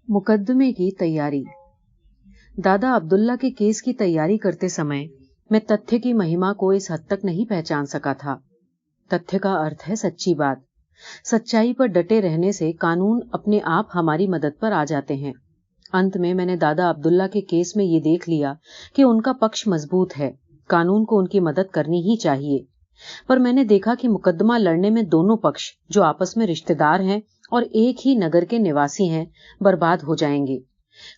मुकदमे की तैयारी। दादा अब्दुल्ला के केस की तैयारी करते समय मैं तथ्य की महिमा को इस हद तक नहीं पहचान सका था। तथ्य का अर्थ है सच्ची बात। सच्चाई पर डटे रहने से कानून अपने आप हमारी मदद पर आ जाते हैं। अंत में मैंने दादा अब्दुल्ला के केस में ये देख लिया कि उनका पक्ष मजबूत है, कानून को उनकी मदद करनी ही चाहिए। पर मैंने देखा कि मुकदमा लड़ने में दोनों पक्ष, जो आपस में रिश्तेदार हैं और एक ही नगर के निवासी हैं, बर्बाद हो जाएंगे।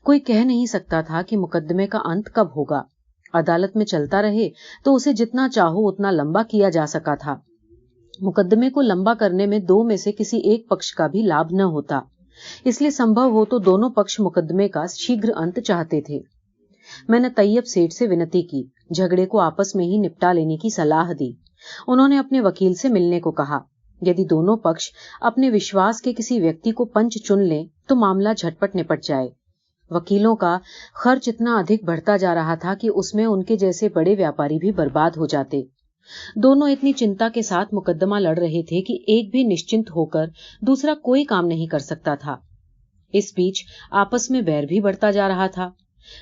कोई कह नहीं सकता था कि मुकदमे का अंत कब होगा। अदालत में चलता रहे तो उसे जितना चाहो उतना लंबा किया जा सका था। मुकदमे को लंबा करने में दो में से किसी एक पक्ष का भी लाभ न होता, इसलिए संभव हो तो दोनों पक्ष मुकदमे का शीघ्र अंत चाहते थे। मैंने तैयब सेठ से विनती की, झगड़े को आपस में ही निपटा लेने की सलाह दी। उन्होंने अपने वकील से मिलने को कहा। यदि दोनों पक्ष अपने विश्वास के किसी व्यक्ति को पंच चुन लें तो मामला झटपट निपट जाए। वकीलों का खर्च इतना अधिक बढ़ता जा रहा था कि उसमें उनके जैसे बड़े व्यापारी भी बर्बाद हो जाते। दोनों इतनी चिंता के साथ मुकदमा लड़ रहे थे कि एक भी निश्चिंत होकर दूसरा कोई काम नहीं कर सकता था। इस बीच आपस में बैर भी बढ़ता जा रहा था।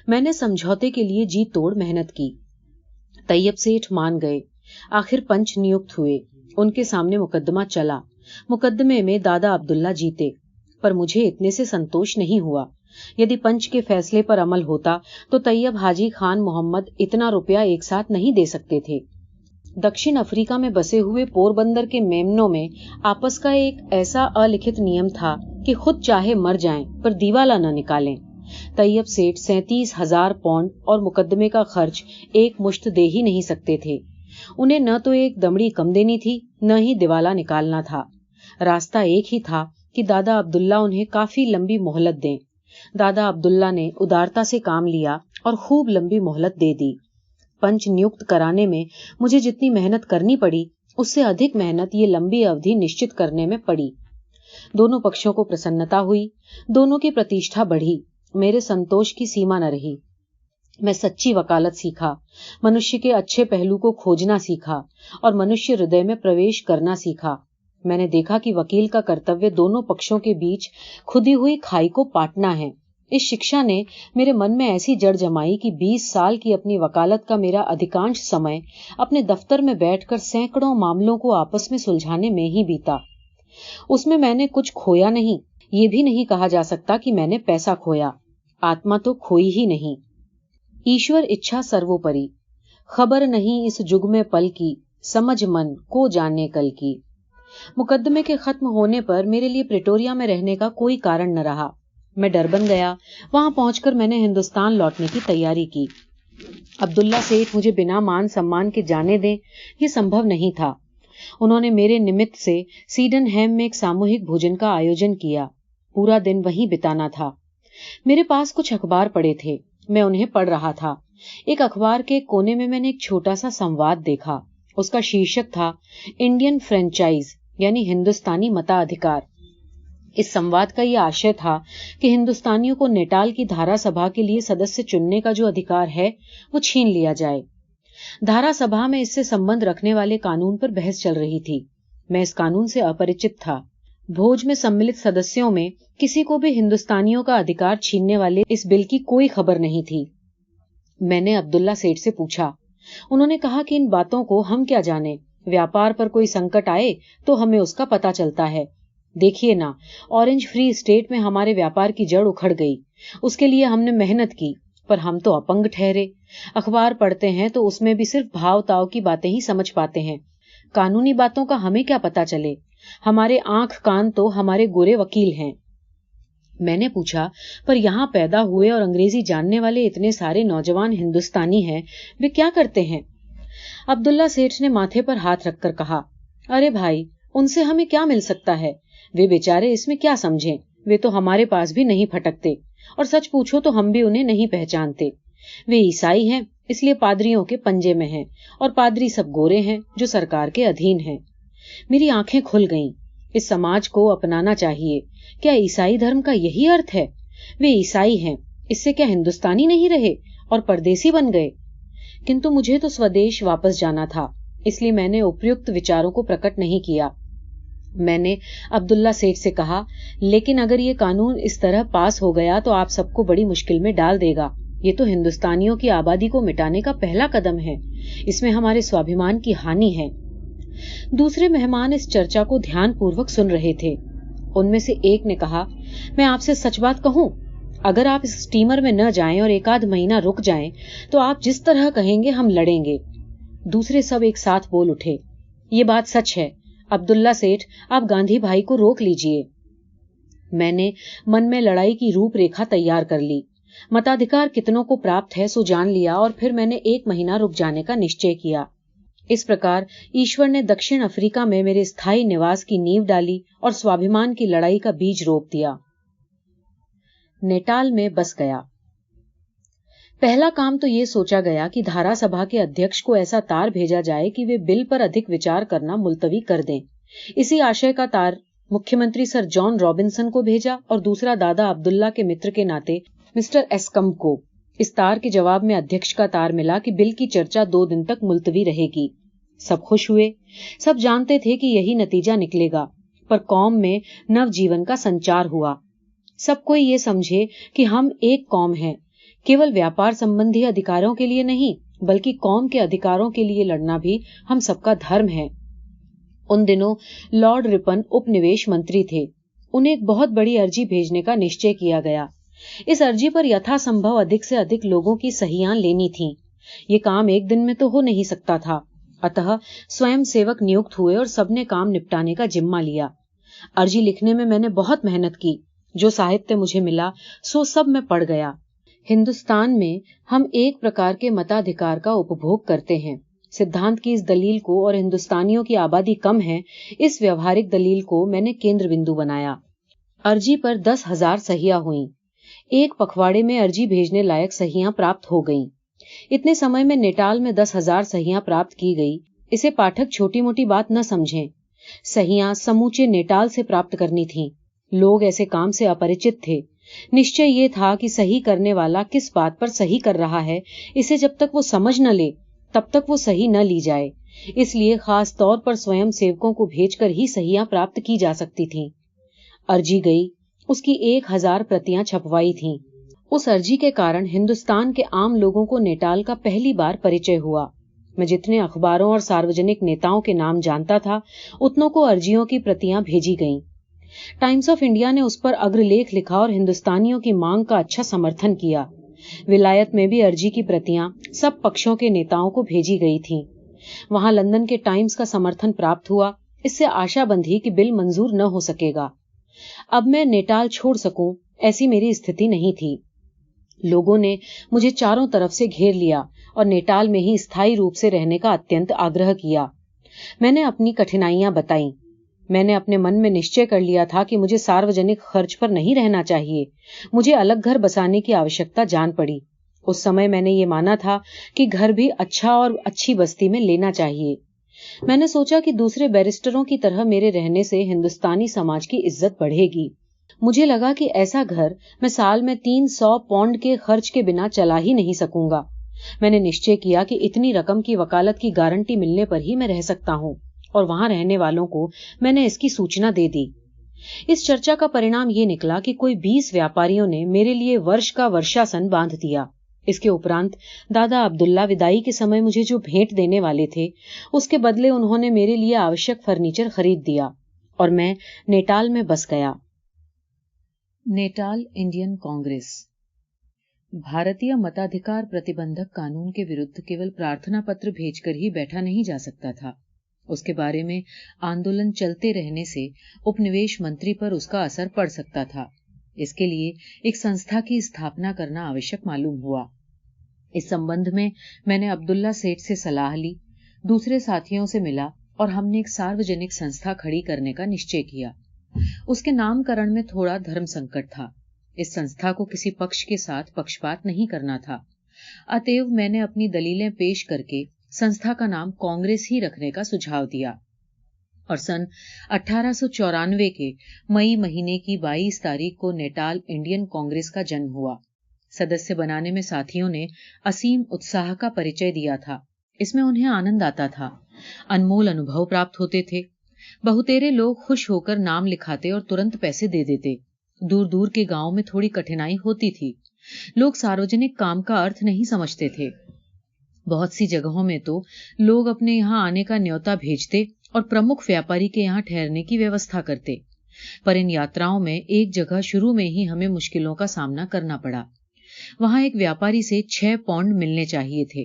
मैंने समझौते के लिए जी तोड़ मेहनत की। तैयब सेठ मान गए। आखिर पंच नियुक्त हुए। उनके सामने मुकदमा चला। मुकदमे में दादा अब्दुल्ला जीते, पर मुझे इतने से संतोष नहीं हुआ। यदि पंच के फैसले पर अमल होता तो तैयब हाजी खान मोहम्मद इतना रुपया एक साथ नहीं दे सकते थे। दक्षिण अफ्रीका में बसे हुए पोरबंदर के मेमनों में आपस का एक ऐसा अलिखित नियम था कि खुद चाहे मर जाएं पर दिवाला न निकालें। तैयब सेठ 37,000 पौंड और मुकदमे का खर्च एक मुश्त दे ही नहीं सकते थे। उन्हें न तो एक दमड़ी कम देनी थी, न ही दिवाला निकालना था। रास्ता एक ही था कि दादा अब्दुल्ला उन्हें काफी लंबी मोहलत दें। दादा अब्दुल्ला ने उदारता से काम लिया और खूब लंबी मोहलत दे दी। पंच नियुक्त कराने में मुझे जितनी मेहनत करनी पड़ी, उससे अधिक मेहनत ये लंबी अवधि निश्चित करने में पड़ी। दोनों पक्षों को प्रसन्नता हुई, दोनों की प्रतिष्ठा बढ़ी। मेरे संतोष की सीमा न रही। मैं सच्ची वकालत सीखा, मनुष्य के अच्छे पहलू को खोजना सीखा और मनुष्य हृदय में प्रवेश करना सीखा। मैंने देखा कि वकील का कर्तव्य दोनों पक्षों के बीच खुदी हुई खाई को पाटना है। इस शिक्षा ने मेरे मन में ऐसी जड़ जमाई कि 20 साल की अपनी वकालत का मेरा अधिकांश समय अपने दफ्तर में बैठकर सैकड़ों मामलों को आपस में सुलझाने में ही बीता। उसमें मैंने कुछ खोया नहीं। ये भी नहीं कहा जा सकता कि मैंने पैसा खोया। आत्मा तो खोई ही नहीं। ईश्वर इच्छा सर्वोपरि। खबर नहीं इस जुग में पल की, समझ मन को जाने कल की। मुकदमे के खत्म होने पर मेरे लिए प्रिटोरिया में रहने का कोई कारण न रहा। मैं डरबन गया। वहां पहुंचकर मैंने हिंदुस्तान लौटने की तैयारी की। अब्दुल्ला सेठ मुझे बिना मान सम्मान के जाने दें, ये संभव नहीं था। उन्होंने मेरे निमित्त से सीडनहैम में एक सामूहिक भोजन का आयोजन किया। पूरा दिन वहीं बिताना था। मेरे पास कुछ अखबार पड़े थे, मैं उन्हें पढ़ रहा था। एक अखबार के कोने में मैंने एक छोटा सा संवाद देखा। उसका शीर्षक था इंडियन फ्रेंचाइज, यानी हिंदुस्तानी मताधिकार। इस संवाद का यह आशय था कि हिंदुस्तानियों को नेटाल की धारा सभा के लिए सदस्य चुनने का जो अधिकार है वो छीन लिया जाए। धारा सभा में इससे संबंध रखने वाले कानून पर बहस चल रही थी। मैं इस कानून से अपरिचित था। भोज में सम्मिलित सदस्यों में किसी को भी हिंदुस्तानियों का अधिकार छीनने वाले इस बिल की कोई खबर नहीं थी। मैंने अब्दुल्ला सेठ से पूछा। उन्होंने कहा कि इन बातों को हम क्या जाने, व्यापार पर कोई संकट आए तो हमें उसका पता चलता है। देखिए ना, ऑरेंज फ्री स्टेट में हमारे व्यापार की जड़ उखड़ गई। उसके लिए हमने मेहनत की, पर हम तो अपंग ठहरे। अखबार पढ़ते हैं तो उसमें भी सिर्फ भाव ताव की बातें ही समझ पाते हैं। कानूनी बातों का हमें क्या पता चले। हमारे आंख कान तो हमारे गोरे वकील हैं। मैंने पूछा, पर यहाँ पैदा हुए और अंग्रेजी जानने वाले इतने सारे नौजवान हिंदुस्तानी हैं, वे क्या करते हैं? अब्दुल्ला सेठ ने माथे पर हाथ रखकर कहा, अरे भाई, उनसे हमें क्या मिल सकता है? वे बेचारे इसमें क्या समझें? वे तो हमारे पास भी नहीं फटकते, और सच पूछो तो हम भी उन्हें नहीं पहचानते। वे ईसाई हैं, इसलिए पादरियों के पंजे में हैं, और पादरी सब गोरे हैं जो सरकार के अधीन हैं। मेरी आंखें खुल गईं। इस समाज को अपनाना चाहिए। क्या ईसाई धर्म का यही अर्थ है? वे ईसाई हैं, इससे क्या हिंदुस्तानी नहीं रहे और परदेसी बन गए? किंतु मुझे तो स्वदेश वापस जाना था, इसलिए मैंने उपयुक्त विचारों को प्रकट नहीं किया। मैंने अब्दुल्ला सेठ से कहा, लेकिन अगर ये कानून इस तरह पास हो गया तो आप सबको बड़ी मुश्किल में डाल देगा। ये तो हिंदुस्तानियों की आबादी को मिटाने का पहला कदम है। इसमें हमारे स्वाभिमान की हानि है। दूसरे मेहमान इस चर्चा को ध्यानपूर्वक सुन रहे थे। उनमें से एक ने कहा, मैं आपसे सच बात कहूं, अगर आप इस स्टीमर में न जाएं और 1 आध महीना रुक जाएं, तो आप जिस तरह कहेंगे हम लड़ेंगे। दूसरे सब एक साथ बोल उठे, ये बात सच है। अब्दुल्ला सेठ, आप गांधी भाई को रोक लीजिए। मैंने मन में लड़ाई की रूपरेखा तैयार कर ली। मताधिकार कितनों को प्राप्त है सो जान लिया और फिर मैंने 1 महीना रुक जाने का निश्चय किया। इस प्रकार ईश्वर ने दक्षिण अफ्रीका में मेरे स्थायी निवास की नींव डाली और स्वाभिमान की लड़ाई का बीज रोप दिया। नेटाल में बस गया। पहला काम तो ये सोचा गया कि धारा सभा के अध्यक्ष को ऐसा तार भेजा जाए कि वे बिल पर अधिक विचार करना मुलतवी कर दें। इसी आशय का तार मुख्यमंत्री सर जॉन रॉबिन्सन को भेजा और दूसरा दादा अब्दुल्ला के मित्र के नाते मिस्टर एस्कम को। इस तार के जवाब में अध्यक्ष का तार मिला कि बिल की चर्चा 2 दिन तक मुलतवी रहेगी। सब खुश हुए। सब जानते थे कि यही नतीजा निकलेगा, पर कौम में नवजीवन का संचार हुआ। सब कोई ये समझे कि हम एक कौम हैं, केवल व्यापार संबंधी अधिकारों के लिए नहीं, बल्कि कौम के अधिकारों के लिए लड़ना भी हम सबका धर्म है। उन दिनों लॉर्ड रिपन उपनिवेश मंत्री थे। उन्हें एक बहुत बड़ी अर्जी भेजने का निश्चय किया गया। इस अर्जी पर यथासंभव अधिक से अधिक लोगों की सहियां लेनी थीं। ये काम एक दिन में तो हो नहीं सकता था। अतः स्वयं सेवक नियुक्त हुए और सबने काम निपटाने का जिम्मा लिया। अर्जी लिखने में मैंने बहुत मेहनत की। जो साहित्य मुझे मिला सो सब में पढ़ गया। हिंदुस्तान में हम एक प्रकार के मताधिकार का उपभोग करते हैं। सिद्धांत की इस दलील को और हिंदुस्तानियों की आबादी कम है, इस व्यवहारिक दलील को मैंने केंद्र बिंदु बनाया। अर्जी पर 10,000 सहियां हुईं। एक पखवाड़े में अर्जी भेजने लायक सहियां प्राप्त हो गईं। इतने समय में नेटाल में 10,000 सहियां प्राप्त की गई। इसे पाठक छोटी मोटी बात न समझें। सहियां समूचे नेटाल से प्राप्त करनी थीं। लोग ऐसे काम से अपरिचित थे। निश्चय ये था कि सही करने वाला किस बात पर सही कर रहा है, इसे जब तक वो समझ न ले तब तक वो सही न ली जाए। इसलिए खास तौर पर स्वयं सेवकों को भेजकर ही सहियां प्राप्त की जा सकती थीं। अर्जी गई। उसकी 1,000 प्रतियां छपवाई थीं। उस अर्जी के कारण हिंदुस्तान के आम लोगों को नेटाल का पहली बार परिचय हुआ। मैं जितने अखबारों और सार्वजनिक नेताओं के नाम जानता था, उतनों को अर्जियों की प्रतियां भेजी गईं। टाइम्स ऑफ इंडिया ने उस पर अग्रलेख लिखा और हिंदुस्तानियों की मांग का अच्छा समर्थन किया। विलायत में भी अर्जी की प्रतियां सब पक्षों के नेताओं को भेजी गई थीं। वहां लंदन के टाइम्स का समर्थन प्राप्त हुआ। इससे आशा बंधी कि बिल मंजूर न हो सकेगा। अब मैं नेटाल छोड़ सकूं, ऐसी मेरी स्थिति नहीं थी। लोगों ने मुझे चारों तरफ से घेर लिया और नेटाल में ही स्थायी रूप से रहने का अत्यंत आग्रह किया। मैंने अपनी कठिनाइयां बताईं। मैंने अपने मन में निश्चय कर लिया था कि मुझे सार्वजनिक खर्च पर नहीं रहना चाहिए। मुझे अलग घर बसाने की आवश्यकता जान पड़ी। उस समय मैंने ये माना था कि घर भी अच्छा और अच्छी बस्ती में लेना चाहिए। मैंने सोचा कि दूसरे बैरिस्टरों की तरह मेरे रहने से हिंदुस्तानी समाज की इज्जत बढ़ेगी। मुझे लगा कि ऐसा घर मैं साल में 300 पौंड के खर्च के बिना चला ही नहीं सकूंगा। मैंने निश्चय किया कि इतनी रकम की वकालत की गारंटी मिलने पर ही मैं रह सकता हूँ, और वहां रहने वालों को मैंने इसकी सूचना दे दी। इस चर्चा का परिणाम ये निकला कि कोई 20 व्यापारियों ने मेरे लिए वर्ष का वर्षासन बांध दिया। इसके उपरांत दादा अब्दुल्ला विदाई के समय मुझे जो भेंट देने वाले थे, उसके बदले उन्होंने मेरे लिए आवश्यक फर्नीचर खरीद दिया और मैं नेटाल में बस गया। Natal Indian Congress. भारतीय मताधिकार प्रतिबंधक कानून के विरुद्ध केवल प्रार्थना पत्र भेजकर ही बैठा नहीं जा सकता था। उसके बारे में आंदोलन चलते रहने से उपनिवेश मंत्री पर उसका असर पड़ सकता था। इसके लिए एक संस्था की स्थापना करना आवश्यक मालूम हुआ। इस संबंध में मैंने अब्दुल्ला सेठ से सलाह ली, दूसरे साथियों से मिला और हमने एक सार्वजनिक संस्था खड़ी करने का निश्चय किया। उसके नामकरण में थोड़ा धर्म संकट था। इस संस्था को किसी पक्ष के साथ पक्षपात नहीं करना था। अतएव मैंने अपनी दलीलें पेश करके संस्था का नाम कांग्रेस ही रखने का सुझाव दिया और सन 1894 के मई महीने की 22 तारीख को नेटाल इंडियन कांग्रेस का जन्म हुआ। सदस्य बनाने में साथियों ने असीम उत्साह का परिचय दिया था। इसमें उन्हें आनंद आता था। अनमोल अनुभव प्राप्त होते थे। बहुतेरे लोग खुश होकर नाम लिखाते और तुरंत पैसे दे देते। दूर दूर के गांव में थोड़ी कठिनाई होती थी। लोग सार्वजनिक काम का अर्थ नहीं समझते थे। बहुत सी जगहों में तो लोग अपने यहाँ आने का न्योता भेजते और प्रमुख व्यापारी के यहाँ ठहरने की व्यवस्था करते। पर इन यात्राओं में एक जगह शुरू में ही हमें मुश्किलों का सामना करना पड़ा। वहां एक व्यापारी से 6 पौंड मिलने चाहिए थे,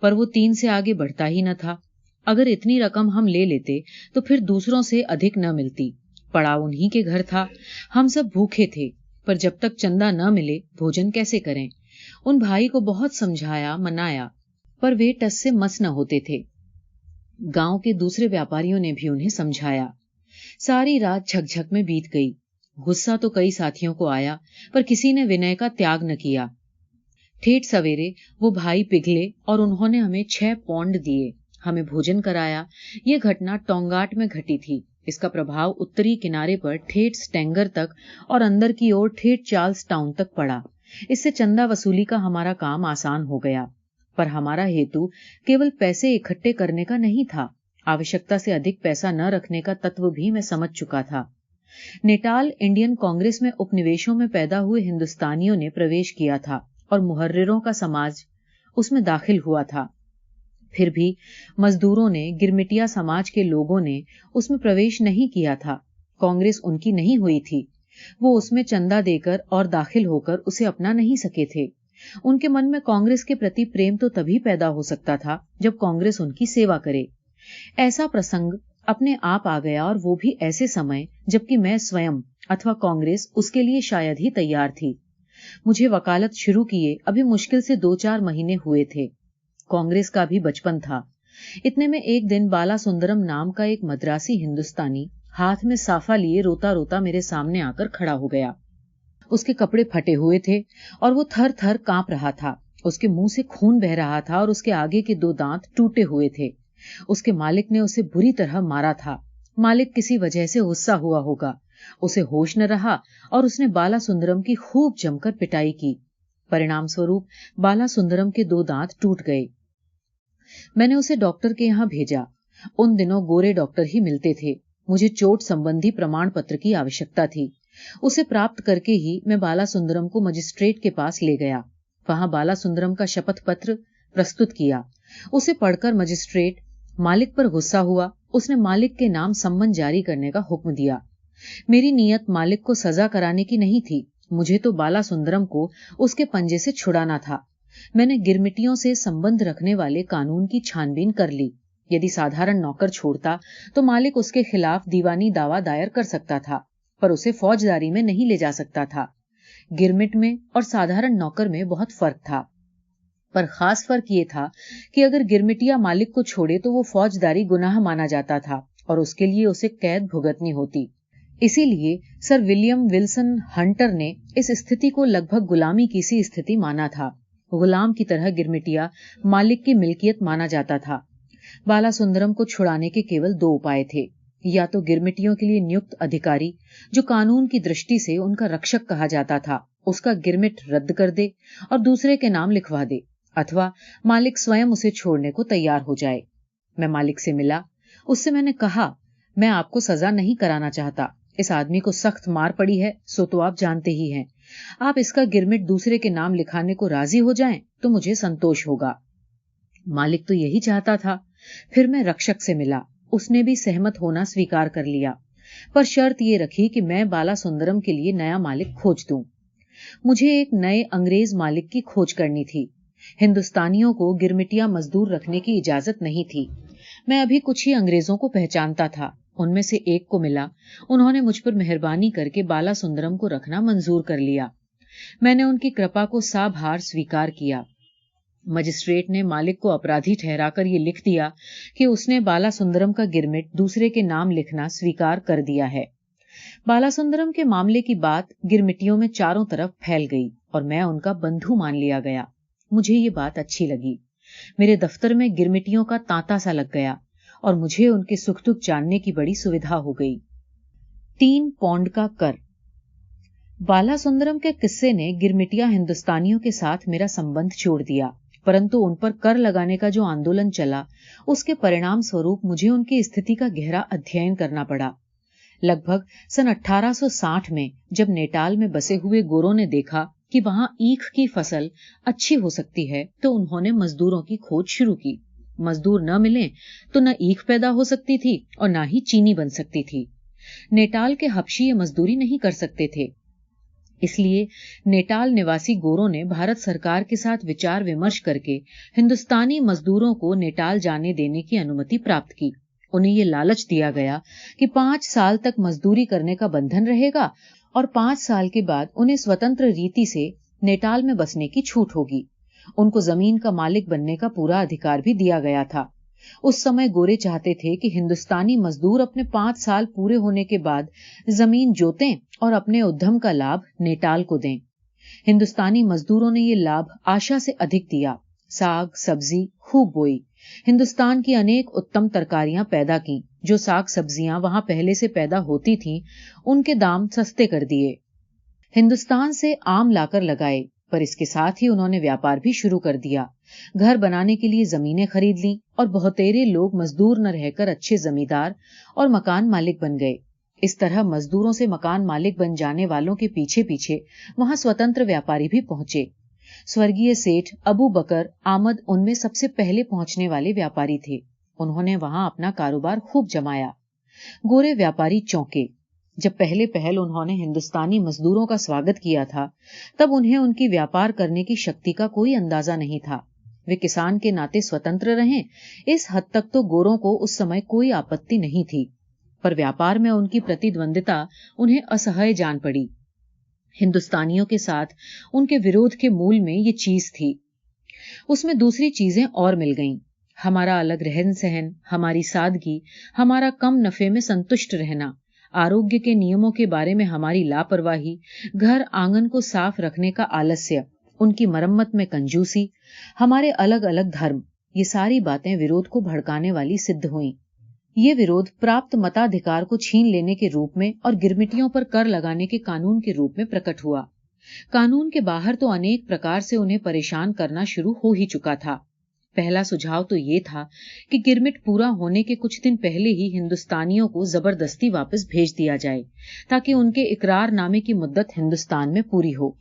पर वो 3 से आगे बढ़ता ही न था। अगर इतनी रकम हम ले लेते तो फिर दूसरों से अधिक न मिलती। पड़ाव उन्हीं के घर था। हम सब भूखे थे, पर जब तक चंदा न मिले भोजन कैसे करें। उन भाई को बहुत समझाया मनाया, पर वे टस से मस न होते थे। गांव के दूसरे व्यापारियों ने भी उन्हें समझाया। सारी रात झकझक में बीत गई। गुस्सा तो कई साथियों को आया, पर किसी ने विनय का त्याग न किया। ठेठ सवेरे वो भाई पिघले और उन्होंने हमें 6 पौंड दिए, हमें भोजन कराया। ये घटना टोंगाट में घटी थी। इसका प्रभाव उत्तरी किनारे पर ठेठ स्टेंगर तक और अंदर की ओर ठेठ चार्ल्स टाउन तक पड़ा। इससे चंदा वसूली का हमारा काम आसान हो गया। पर हमारा हेतु केवल पैसे इकट्ठे करने का नहीं था। आवश्यकता से अधिक पैसा न रखने का तत्व भी मैं समझ चुका था। नेटाल इंडियन कांग्रेस में उपनिवेशों में पैदा हुए हिंदुस्तानियों ने प्रवेश किया था और मुहर्रिरों का समाज उसमें दाखिल हुआ था। फिर भी मजदूरों ने, गिरमिटिया समाज के लोगों ने उसमें प्रवेश नहीं किया था। कांग्रेस उनकी नहीं हुई थी। वो उसमें चंदा देकर और दाखिल होकर उसे अपना नहीं सके थे। उनके मन में कांग्रेस के प्रति प्रेम तो तभी पैदा हो सकता था जब कांग्रेस उनकी सेवा करे। ऐसा प्रसंग अपने आप आ गया, और वो भी ऐसे समय जबकि मैं स्वयं अथवा कांग्रेस उसके लिए शायद ही तैयार थी। मुझे वकालत शुरू किए अभी मुश्किल से 2-4 महीने हुए थे। कांग्रेस का भी बचपन था। इतने में एक दिन बाला सुंदरम नाम का एक मद्रासी हिंदुस्तानी हाथ में साफा लिए रोता रोता मेरे सामने आकर खड़ा हो गया। उसके कपड़े फटे हुए थे और वो थर थर कांप रहा था। उसके मुंह से खून बह रहा था और उसके आगे के 2 दांत टूटे हुए थे। उसके मालिक ने उसे बुरी तरह मारा था। मालिक किसी वजह से गुस्सा हुआ होगा। उसे होश न रहा और उसने बाला सुंदरम की खूब जमकर पिटाई की। परिणाम स्वरूप बाला सुंदरम के 2 दांत टूट गए। मैंने उसे डॉक्टर के यहाँ भेजा। उन दिनों गोरे डॉक्टर ही मिलते थे। मुझे चोट संबंधी प्रमाण पत्र की आवश्यकता थी। उसे प्राप्त करके ही मैं बाला सुंदरम को मजिस्ट्रेट के पास ले गया। वहां बाला सुंदरम का शपथ पत्र प्रस्तुत किया। उसे पढ़कर मजिस्ट्रेट मालिक पर गुस्सा हुआ। उसने मालिक के नाम सम्मन जारी करने का हुक्म दिया। मेरी नीयत मालिक को सजा कराने की नहीं थी। मुझे तो बाला सुंदरम को उसके पंजे से छुड़ाना था। मैंने गिरमिटियों से संबंध रखने वाले कानून की छानबीन कर ली। यदि साधारण नौकर छोड़ता तो मालिक उसके खिलाफ दीवानी दावा दायर कर सकता था, पर उसे फौजदारी में नहीं ले जा सकता था। गिरमिट में और साधारण नौकर में बहुत फर्क था। पर खास फर्क ये था कि अगर गिरमिटिया मालिक को छोड़े तो वो फौजदारी गुनाह माना जाता था और उसके लिए उसे कैद भुगतनी होती। इसीलिए सर विलियम विल्सन हंटर ने इस स्थिति को लगभग गुलामी की सी स्थिति माना था। गुलाम की तरह गिरमिटिया मालिक की मिल्कियत माना जाता था। बाला सुंदरम को छुड़ाने के केवल 2 उपाय थे। या तो गिरमिटियों के लिए नियुक्त अधिकारी, जो कानून की दृष्टि से उनका रक्षक कहा जाता था, उसका गिरमिट रद्द कर दे और दूसरे के नाम लिखवा दे, अथवा मालिक स्वयं उसे छोड़ने को तैयार हो जाए। मैं मालिक से मिला। उससे मैंने कहा, मैं आपको सजा नहीं कराना चाहता। इस आदमी को सख्त मार पड़ी है, सो तो आप जानते ही हैं। आप इसका गिरमिट दूसरे के नाम लिखाने को राजी हो जाएं तो मुझे संतोष होगा। मालिक तो यही चाहता था। फिर मैं रक्षक से मिला। उसने भी सहमत होना स्वीकार कर लिया, पर शर्त ये रखी कि मैं बाला सुंदरम के लिए नया मालिक खोज दूं। मुझे एक नए अंग्रेज मालिक की खोज करनी थी। हिंदुस्तानियों को गिरमिटिया मजदूर रखने की इजाजत नहीं थी। मैं अभी कुछ ही अंग्रेजों को पहचानता था। उनमें से एक को मिला। उन्होंने मुझ पर मेहरबानी करके बाला सुंदरम को रखना मंजूर कर लिया। मैंने उनकी कृपा को साभार स्वीकार किया। मजिस्ट्रेट ने मालिक को अपराधी ठहराकर ये लिख दिया कि उसने बाला सुंदरम का गिरमिट दूसरे के नाम लिखना स्वीकार कर दिया है। बाला सुंदरम के मामले की बात गिरमिटियों में चारों तरफ फैल गई और मैं उनका बंधु मान लिया गया। मुझे ये बात अच्छी लगी। मेरे दफ्तर में गिरमिटियों का तांता सा लग गया और मुझे उनके सुख दुख जानने की बड़ी सुविधा हो गई। 3 पौंड का कर। बाला सुंदरम के किस्से ने गिरमिटिया हिंदुस्तानियों के साथ मेरा संबंध जोड़ दिया। परंतु उन पर कर लगाने का जो आंदोलन चला, उसके परिणाम स्वरूप मुझे उनकी स्थिति का गहरा अध्ययन करना पड़ा। लगभग सन 1860 में जब नेटाल में बसे हुए गोरों ने देखा कि वहां ईख की फसल अच्छी हो सकती है, तो उन्होंने मजदूरों की खोज शुरू की। मजदूर न मिले तो न ईख पैदा हो सकती थी और न ही चीनी बन सकती थी। नेटाल के हबशी ये मजदूरी नहीं कर सकते थे, इसलिए नेटाल निवासी गोरों ने भारत सरकार के साथ विचार विमर्श करके हिंदुस्तानी मजदूरों को नेटाल जाने देने की अनुमति प्राप्त की। उन्हें ये लालच दिया गया कि 5 साल तक मजदूरी करने का बंधन रहेगा और 5 साल के बाद उन्हें स्वतंत्र रीति से नेटाल में बसने की छूट होगी। उनको जमीन का मालिक बनने का पूरा अधिकार भी दिया गया था। उस समय गोरे चाहते थे कि हिंदुस्तानी मजदूर अपने 5 साल पूरे होने के बाद जमीन जोतें और अपने उद्यम का लाभ नेटाल को दें। हिंदुस्तानी मजदूरों ने ये लाभ आशा से अधिक दिया। साग सब्जी खूब बोई। हिंदुस्तान की अनेक उत्तम तरकारियां पैदा की। जो साग सब्जियां वहां पहले से पैदा होती थीं, उनके दाम सस्ते कर दिए। हिंदुस्तान से आम लाकर लगाए, पर इसके साथ ही उन्होंने व्यापार भी शुरू कर दिया। घर बनाने के लिए जमीनें खरीद ली और बहुतेरे लोग मजदूर न रहकर अच्छे जमींदार और मकान मालिक बन गए। इस तरह मजदूरों से मकान मालिक बन जाने वालों के पीछे पीछे वहां स्वतंत्र व्यापारी भी पहुंचे। स्वर्गीय सेठ अबू बकर आमद उनमें सबसे पहले पहुंचने वाले व्यापारी थे। उन्होंने वहां अपना कारोबार खूब जमाया। गोरे व्यापारी चौंके। जब पहले पहल उन्होंने हिंदुस्तानी मजदूरों का स्वागत किया था, तब उन्हें उनकी व्यापार करने की शक्ति का कोई अंदाजा नहीं था। वे किसान के नाते स्वतंत्र रहें, इस हद तक तो गोरों को उस समय कोई आपत्ति नहीं थी, पर व्यापार में उनकी प्रतिद्वंदिता उन्हें असह्य जान पड़ी। हिंदुस्तानियों के साथ उनके विरोध के मूल में ये चीज थी। उसमें दूसरी चीजें और मिल गईं। हमारा अलग रहन सहन, हमारी सादगी, हमारा कम नफे में संतुष्ट रहना, आरोग्य के नियमों के बारे में हमारी लापरवाही, घर आंगन को साफ रखने का आलस्य, उनकी मरम्मत में कंजूसी, हमारे अलग अलग धर्म, ये सारी बातें विरोध को भड़काने वाली सिद्ध हुईं। ये विरोध प्राप्त मताधिकार को छीन लेने के रूप में और गिरमिटियों पर कर लगाने के कानून के रूप में प्रकट हुआ। कानून के बाहर तो अनेक प्रकार से उन्हें परेशान करना शुरू हो ही चुका था। पहला सुझाव तो ये था कि गिरमिट पूरा होने के कुछ दिन पहले ही हिंदुस्तानियों को जबरदस्ती वापस भेज दिया जाए, ताकि उनके इकरारनामे की मुद्दत हिंदुस्तान में पूरी हो।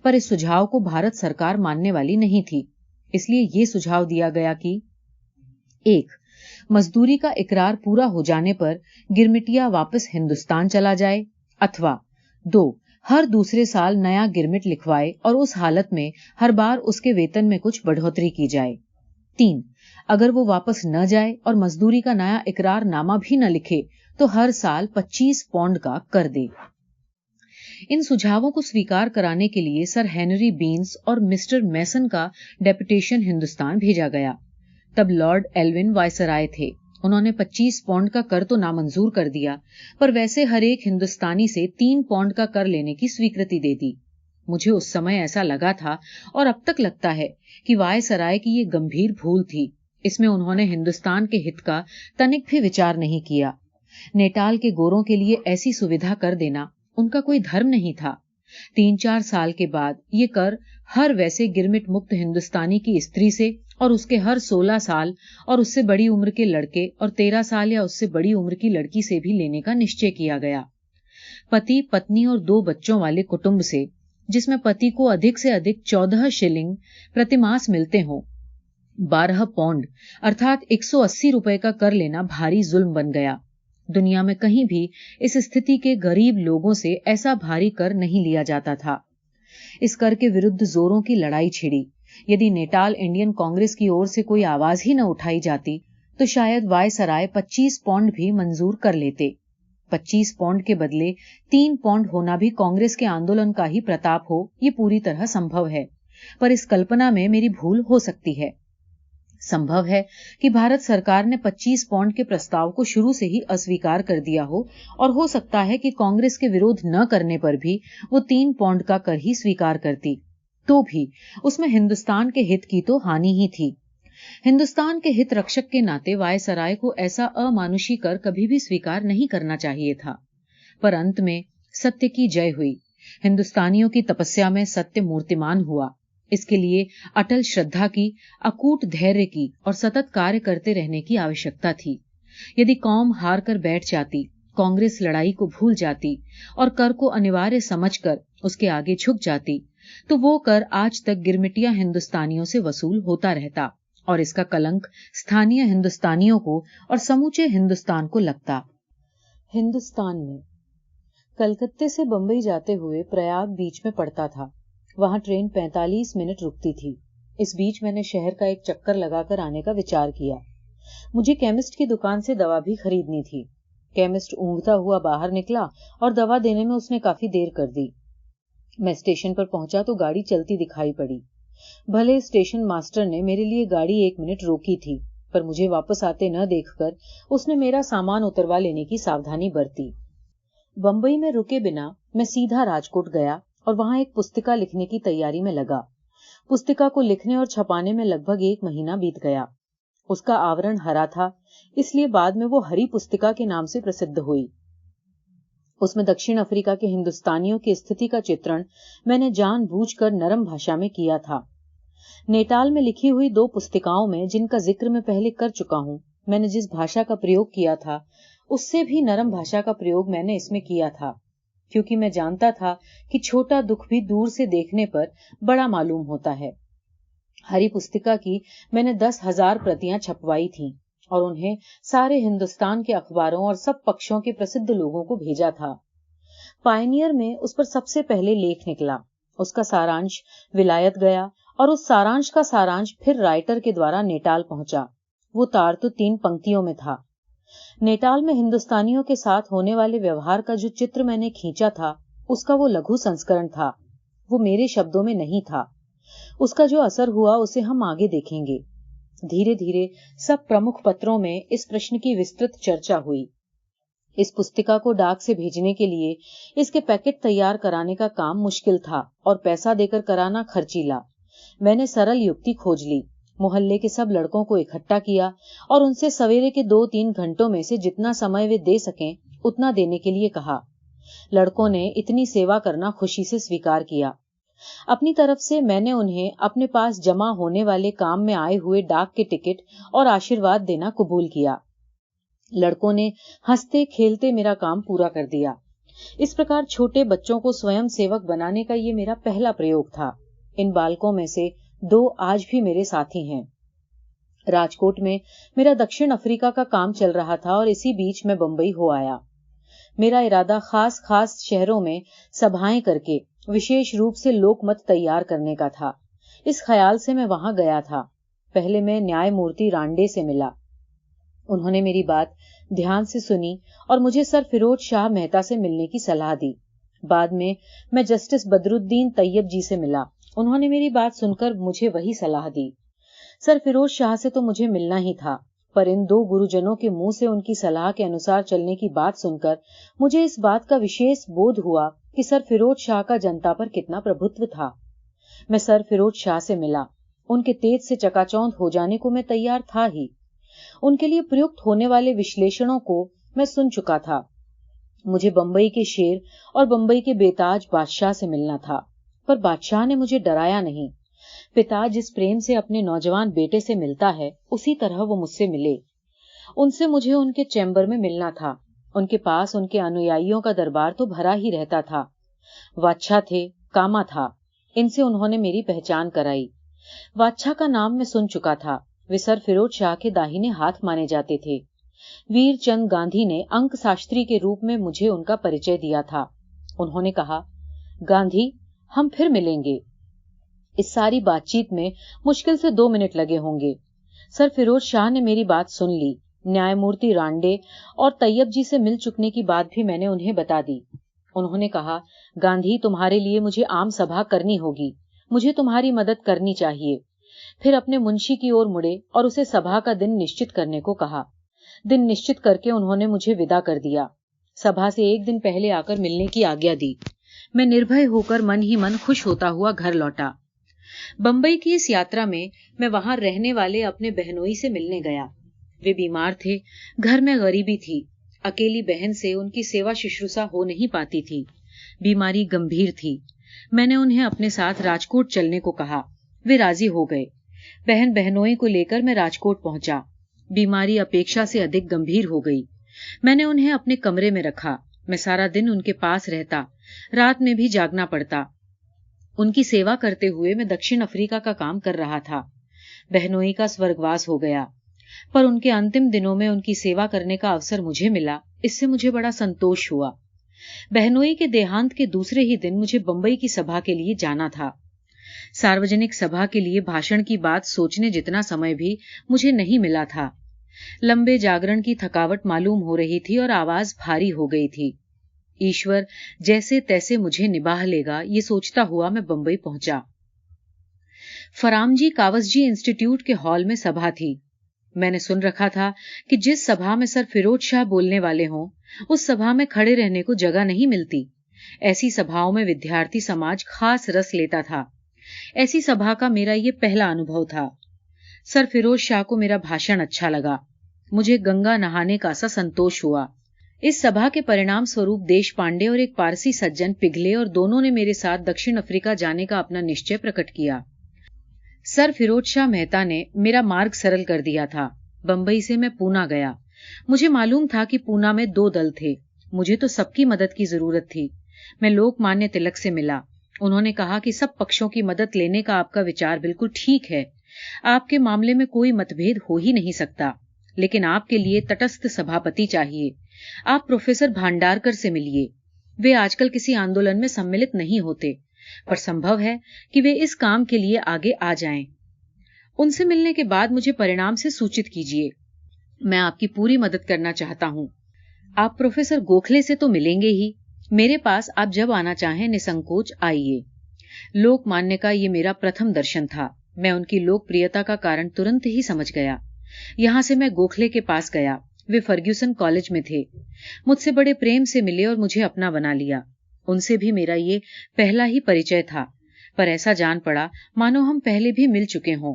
पर इस सुझाव को भारत सरकार मानने वाली नहीं थी। इसलिए ये सुझाव दिया गया कि 1. मजदूरी का इकरार पूरा हो जाने पर गिरमिटिया वापस हिंदुस्तान चला जाए, अथवा 2. हर दूसरे साल नया गिरमिट लिखवाए और उस हालत में हर बार उसके वेतन में कुछ बढ़ोतरी की जाए। 3. अगर वो वापस न जाए और मजदूरी का नया इकरारनामा भी न लिखे तो हर साल 25 पौंड का कर दे। इन सुझावों को स्वीकार कराने के लिए सर हेनरी बीन्स और मिस्टर मैसन का डेपुटेशन हिंदुस्तान भेजा गया। तब लॉर्ड एल्विन वायसराय थे। उन्होंने 25 पौंड का कर तो नामंजूर कर दिया, पर वैसे हर एक हिंदुस्तानी से 3 पौंड का कर लेने की स्वीकृति दे दी। मुझे उस समय ऐसा लगा था और अब तक लगता है कि वायसराय की ये गंभीर भूल थी। इसमें उन्होंने हिंदुस्तान के हित का तनिक भी विचार नहीं किया। नेटाल के गोरों के लिए ऐसी सुविधा कर देना उनका कोई धर्म नहीं था। 3-4 साल के बाद ये कर हर वैसे गिरमिट मुक्त हिंदुस्तानी की स्त्री से और उसके हर 16 साल और उससे बड़ी उम्र के लड़के और 13 साल या उससे बड़ी उम्र की लड़की से भी लेने का निश्चय किया गया। पति पत्नी और 2 बच्चों वाले कुटुंब से, जिसमें पति को अधिक से अधिक 14 शिलिंग प्रतिमास मिलते हों, 12 पौंड अर्थात 180 रुपए का कर लेना भारी जुल्म बन गया। दुनिया में कहीं भी इस स्थिति के गरीब लोगों से ऐसा भारी कर नहीं लिया जाता था। इस कर के विरुद्ध जोरों की लड़ाई छिड़ी। यदि नेटाल इंडियन कांग्रेस की ओर से कोई आवाज ही न उठाई जाती तो शायद वायसराय 25 पौंड भी मंजूर कर लेते। 25 पौंड के बदले 3 पौंड होना भी कांग्रेस के आंदोलन का ही प्रताप हो, ये पूरी तरह संभव है। पर इस कल्पना में मेरी भूल हो सकती है। संभव है कि भारत सरकार ने 25 पौंड के प्रस्ताव को शुरू से ही अस्वीकार कर दिया हो, और हो सकता है कि कांग्रेस के विरोध न करने पर भी वो 3 पौंड का कर ही स्वीकार करती। तो भी उसमें हिंदुस्तान के हित की तो हानि ही थी। हिंदुस्तान के हित रक्षक के नाते वायसराय को ऐसा अमानुषी कर कभी भी स्वीकार नहीं करना चाहिए था। पर अंत में सत्य की जय हुई। हिंदुस्तानियों की तपस्या में सत्य मूर्तिमान हुआ। इसके लिए अटल श्रद्धा की, अकूट धैर्य की और सतत कार्य करते रहने की आवश्यकता थी। यदि कौम हार कर बैठ जाती, कांग्रेस लड़ाई को भूल जाती और कर को अनिवार्य समझकर उसके आगे झुक जाती, तो वो कर आज तक गिरमिटिया हिंदुस्तानियों से वसूल होता रहता और इसका कलंक स्थानीय हिंदुस्तानियों को और समूचे हिंदुस्तान को लगता। हिंदुस्तान में कलकत्ते से बंबई जाते हुए प्रयाग बीच में पड़ता था। वहां ट्रेन 45 मिनट रुकती थी। इस बीच मैंने शहर का एक चक्कर लगाकर आने का विचार किया। मुझे केमिस्ट की दुकान से दवा भी खरीदनी थी। केमिस्ट ऊँघता हुआ बाहर निकला और दवा देने में उसने काफी देर कर दी। मैं स्टेशन पर पहुंचा तो गाड़ी चलती दिखाई पड़ी। भले स्टेशन मास्टर ने मेरे लिए गाड़ी 1 मिनट रोकी थी, पर मुझे वापस आते न देखकर उसने मेरा सामान उतरवा लेने की सावधानी बरती। बंबई में रुके बिना मैं सीधा राजकोट गया और वहां एक पुस्तिका लिखने की तैयारी में लगा। पुस्तिका को लिखने और छपाने में लगभग 1 महीना बीत गया। उसका आवरण हरा था, इसलिए बाद में वो हरी पुस्तिका के नाम से प्रसिद्ध हुई। उसमें दक्षिण अफ्रीका के हिंदुस्तानियों की स्थिति का चित्रण मैंने जानबूझकर नरम भाषा में किया था। नेटाल में लिखी हुई 2 पुस्तिकाओं में, जिनका जिक्र मैं पहले कर चुका हूं, मैंने जिस भाषा का प्रयोग किया था उससे भी नरम भाषा का प्रयोग मैंने इसमें किया था, क्योंकि मैं जानता था कि छोटा दुख भी दूर से देखने पर बड़ा मालूम होता है। हरी पुस्तिका की मैंने 10,000 प्रतियां छपवाई थीं और उन्हें सारे हिंदुस्तान के अखबारों और सब पक्षों के प्रसिद्ध लोगों को भेजा था। पायनियर में उस पर सबसे पहले लेख निकला। उसका सारांश विलायत गया और उस सारांश का सारांश फिर राइटर के द्वारा नेटाल पहुंचा। वो तार तो 3 पंक्तियों में था। नेटाल में हिंदुस्तानियों के साथ होने वाले व्यवहार का जो चित्र मैंने खींचा था, उसका वो लघु संस्करण था। वो मेरे शब्दों में नहीं था। उसका जो असर हुआ उसे हम आगे देखेंगे। धीरे धीरे सब प्रमुख पत्रों में इस प्रश्न की विस्तृत चर्चा हुई। इस पुस्तिका को डाक से भेजने के लिए इसके पैकेट तैयार कराने का काम मुश्किल था और पैसा देकर कराना खर्चीला। मैंने सरल युक्ति खोज ली। मोहल्ले के सब लड़कों को इकट्ठा किया और उनसे सवेरे के 2-3 घंटों में से जितना समय वे दे सकें उतना देने के लिए कहा। लड़कों ने इतनी सेवा करना खुशी से स्वीकार किया। अपनी तरफ से मैंने उन्हें अपने पास जमा होने वाले काम में आए हुए डाक के टिकट और आशीर्वाद देना कबूल किया। लड़कों ने हंसते खेलते मेरा काम पूरा कर दिया। इस प्रकार छोटे बच्चों को स्वयं सेवक बनाने का ये मेरा पहला प्रयोग था। इन बालकों में से 2 आज भी मेरे साथी हैं। राजकोट में मेरा दक्षिण अफ्रीका का काम चल रहा था और इसी बीच मैं बंबई हो आया। मेरा इरादा खास शहरों में सभाएं करके विशेष रूप से लोकमत तैयार करने का था। इस ख्याल से मैं वहां गया था। पहले मैं न्यायमूर्ति रांडे से मिला। उन्होंने मेरी बात ध्यान से सुनी और मुझे सर फिरोज शाह मेहता से मिलने की सलाह दी। बाद में मैं जस्टिस बदरुद्दीन तैयब जी से मिला। उन्होंने मेरी बात सुनकर मुझे वही सलाह दी। सर फिरोज शाह से तो मुझे मिलना ही था, पर इन 2 गुरुजनों के मुंह से उनकी सलाह के अनुसार चलने की बात सुनकर मुझे इस बात का विशेष बोध हुआ कि सर फिरोज शाह का जनता पर कितना प्रभुत्व था। मैं सर फिरोज शाह से मिला। उनके तेज से चकाचौंध हो जाने को मैं तैयार था ही। उनके लिए प्रयुक्त होने वाले विश्लेषणों को मैं सुन चुका था। मुझे बंबई के शेर और बंबई के बेताज बादशाह से मिलना था, पर बादशाह ने मुझे डराया नहीं। पिता जिस प्रेम से अपने नौजवान बेटे से मिलता है, उसी तरह वो मुझसे मिले। उनसे मुझे उनके चैम्बर में मिलना था। उनके पास उनके अनुयायियों का दरबार तो भरा ही रहता था। वाच्छा थे, कामा था, इनसे उन्होंने मेरी पहचान कराई। वाच्छा का नाम मैं सुन चुका था। वे सर फिरोज शाह के दाहिने हाथ माने जाते थे। वीर चंद गांधी ने अंक शास्त्री के रूप में मुझे उनका परिचय दिया था। उन्होंने कहा, गांधी, हम फिर मिलेंगे। इस सारी बातचीत में मुश्किल से 2 मिनट लगे होंगे। सर फिरोज शाह ने मेरी बात सुन ली। न्यायमूर्ति रांडे और तैयब जी से मिल चुकने की बात भी मैंने उन्हें बता दी। उन्होंने कहा, गांधी, तुम्हारे लिए मुझे आम सभा करनी होगी। मुझे तुम्हारी मदद करनी चाहिए। फिर अपने मुंशी की ओर मुड़े और उसे सभा का दिन निश्चित करने को कहा। दिन निश्चित करके उन्होंने मुझे विदा कर दिया। सभा से 1 दिन पहले आकर मिलने की आज्ञा दी। मैं निर्भय होकर मन ही मन खुश होता हुआ घर लौटा। बंबई की इस यात्रा में मैं वहां रहने वाले अपने बहनोई से मिलने गया। वे बीमार थे, घर में गरीबी थी। अकेली बहन से उनकी सेवा शुश्रूषा हो नहीं पाती थी। बीमारी गंभीर थी। मैंने उन्हें अपने साथ राजकोट चलने को कहा। वे राजी हो गए। बहन बहनोई को लेकर मैं राजकोट पहुंचा। बीमारी अपेक्षा से अधिक गंभीर हो गई। मैंने उन्हें अपने कमरे में रखा। मैं सारा दिन उनके पास रहता, रात में भी जागना पड़ता। उनकी सेवा करते हुए मैं दक्षिण अफ्रीका का काम कर रहा था। बहनोई का स्वर्गवास हो गया, पर उनके अंतिम दिनों में उनकी सेवा करने का अवसर मुझे मिला, इससे मुझे बड़ा संतोष हुआ। बहनोई के देहांत के दूसरे ही दिन मुझे बंबई की सभा के लिए जाना था। सार्वजनिक सभा के लिए भाषण की बात सोचने जितना समय भी मुझे नहीं मिला था। लंबे जागरण की थकावट मालूम हो रही थी और आवाज भारी हो गई थी। ईश्वर जैसे तैसे मुझे निभाह लेगा, ये सोचता हुआ मैं बंबई पहुंचा। फरामजी कावसजी इंस्टीट्यूट के हॉल में सभा थी। मैंने सुन रखा था कि जिस सभा में सर फिरोज शाह बोलने वाले हों, उस सभा में खड़े रहने को जगह नहीं मिलती। ऐसी सभाओं में विद्यार्थी समाज खास रस लेता था। ऐसी सभा का मेरा ये पहला अनुभव था। सर फिरोज शाह को मेरा भाषण अच्छा लगा। मुझे गंगा नहाने का सा संतोष हुआ। इस सभा के परिणाम स्वरूप देश पांडे और एक पारसी सज्जन पिघले और दोनों ने मेरे साथ दक्षिण अफ्रीका जाने का अपना निश्चय प्रकट किया। सर फिरोज शाह मेहता ने मेरा मार्ग सरल कर दिया था। बंबई से मैं पूना गया। मुझे मालूम था कि पूना में 2 दल थे। मुझे तो सबकी मदद की जरूरत थी। मैं लोकमान्य तिलक से मिला। उन्होंने कहा कि सब पक्षों की मदद लेने का आपका विचार बिल्कुल ठीक है। आपके मामले में कोई मतभेद हो ही नहीं सकता, लेकिन आपके लिए तटस्थ सभापति चाहिए। आप प्रोफेसर भांडारकर से मिलिए। वे आजकल किसी आंदोलन में सम्मिलित नहीं होते, पर संभव है कि वे इस काम के लिए आगे आ जाएं। उनसे मिलने के बाद मुझे परिणाम से सूचित कीजिए। मैं आपकी पूरी मदद करना चाहता हूं। आप प्रोफेसर गोखले से तो मिलेंगे ही। मेरे पास आप जब आना चाहें निसंकोच आइए। लोकमान्य का ये मेरा प्रथम दर्शन था। मैं उनकी लोकप्रियता का कारण तुरंत ही समझ गया। यहां से मैं गोखले के पास गया। वे फर्ग्यूसन कॉलेज में थे। मुझसे बड़े प्रेम से मिले और मुझे अपना बना लिया। उनसे भी मेरा ये पहला ही परिचय था, पर ऐसा जान पड़ा मानो हम पहले भी मिल चुके हों।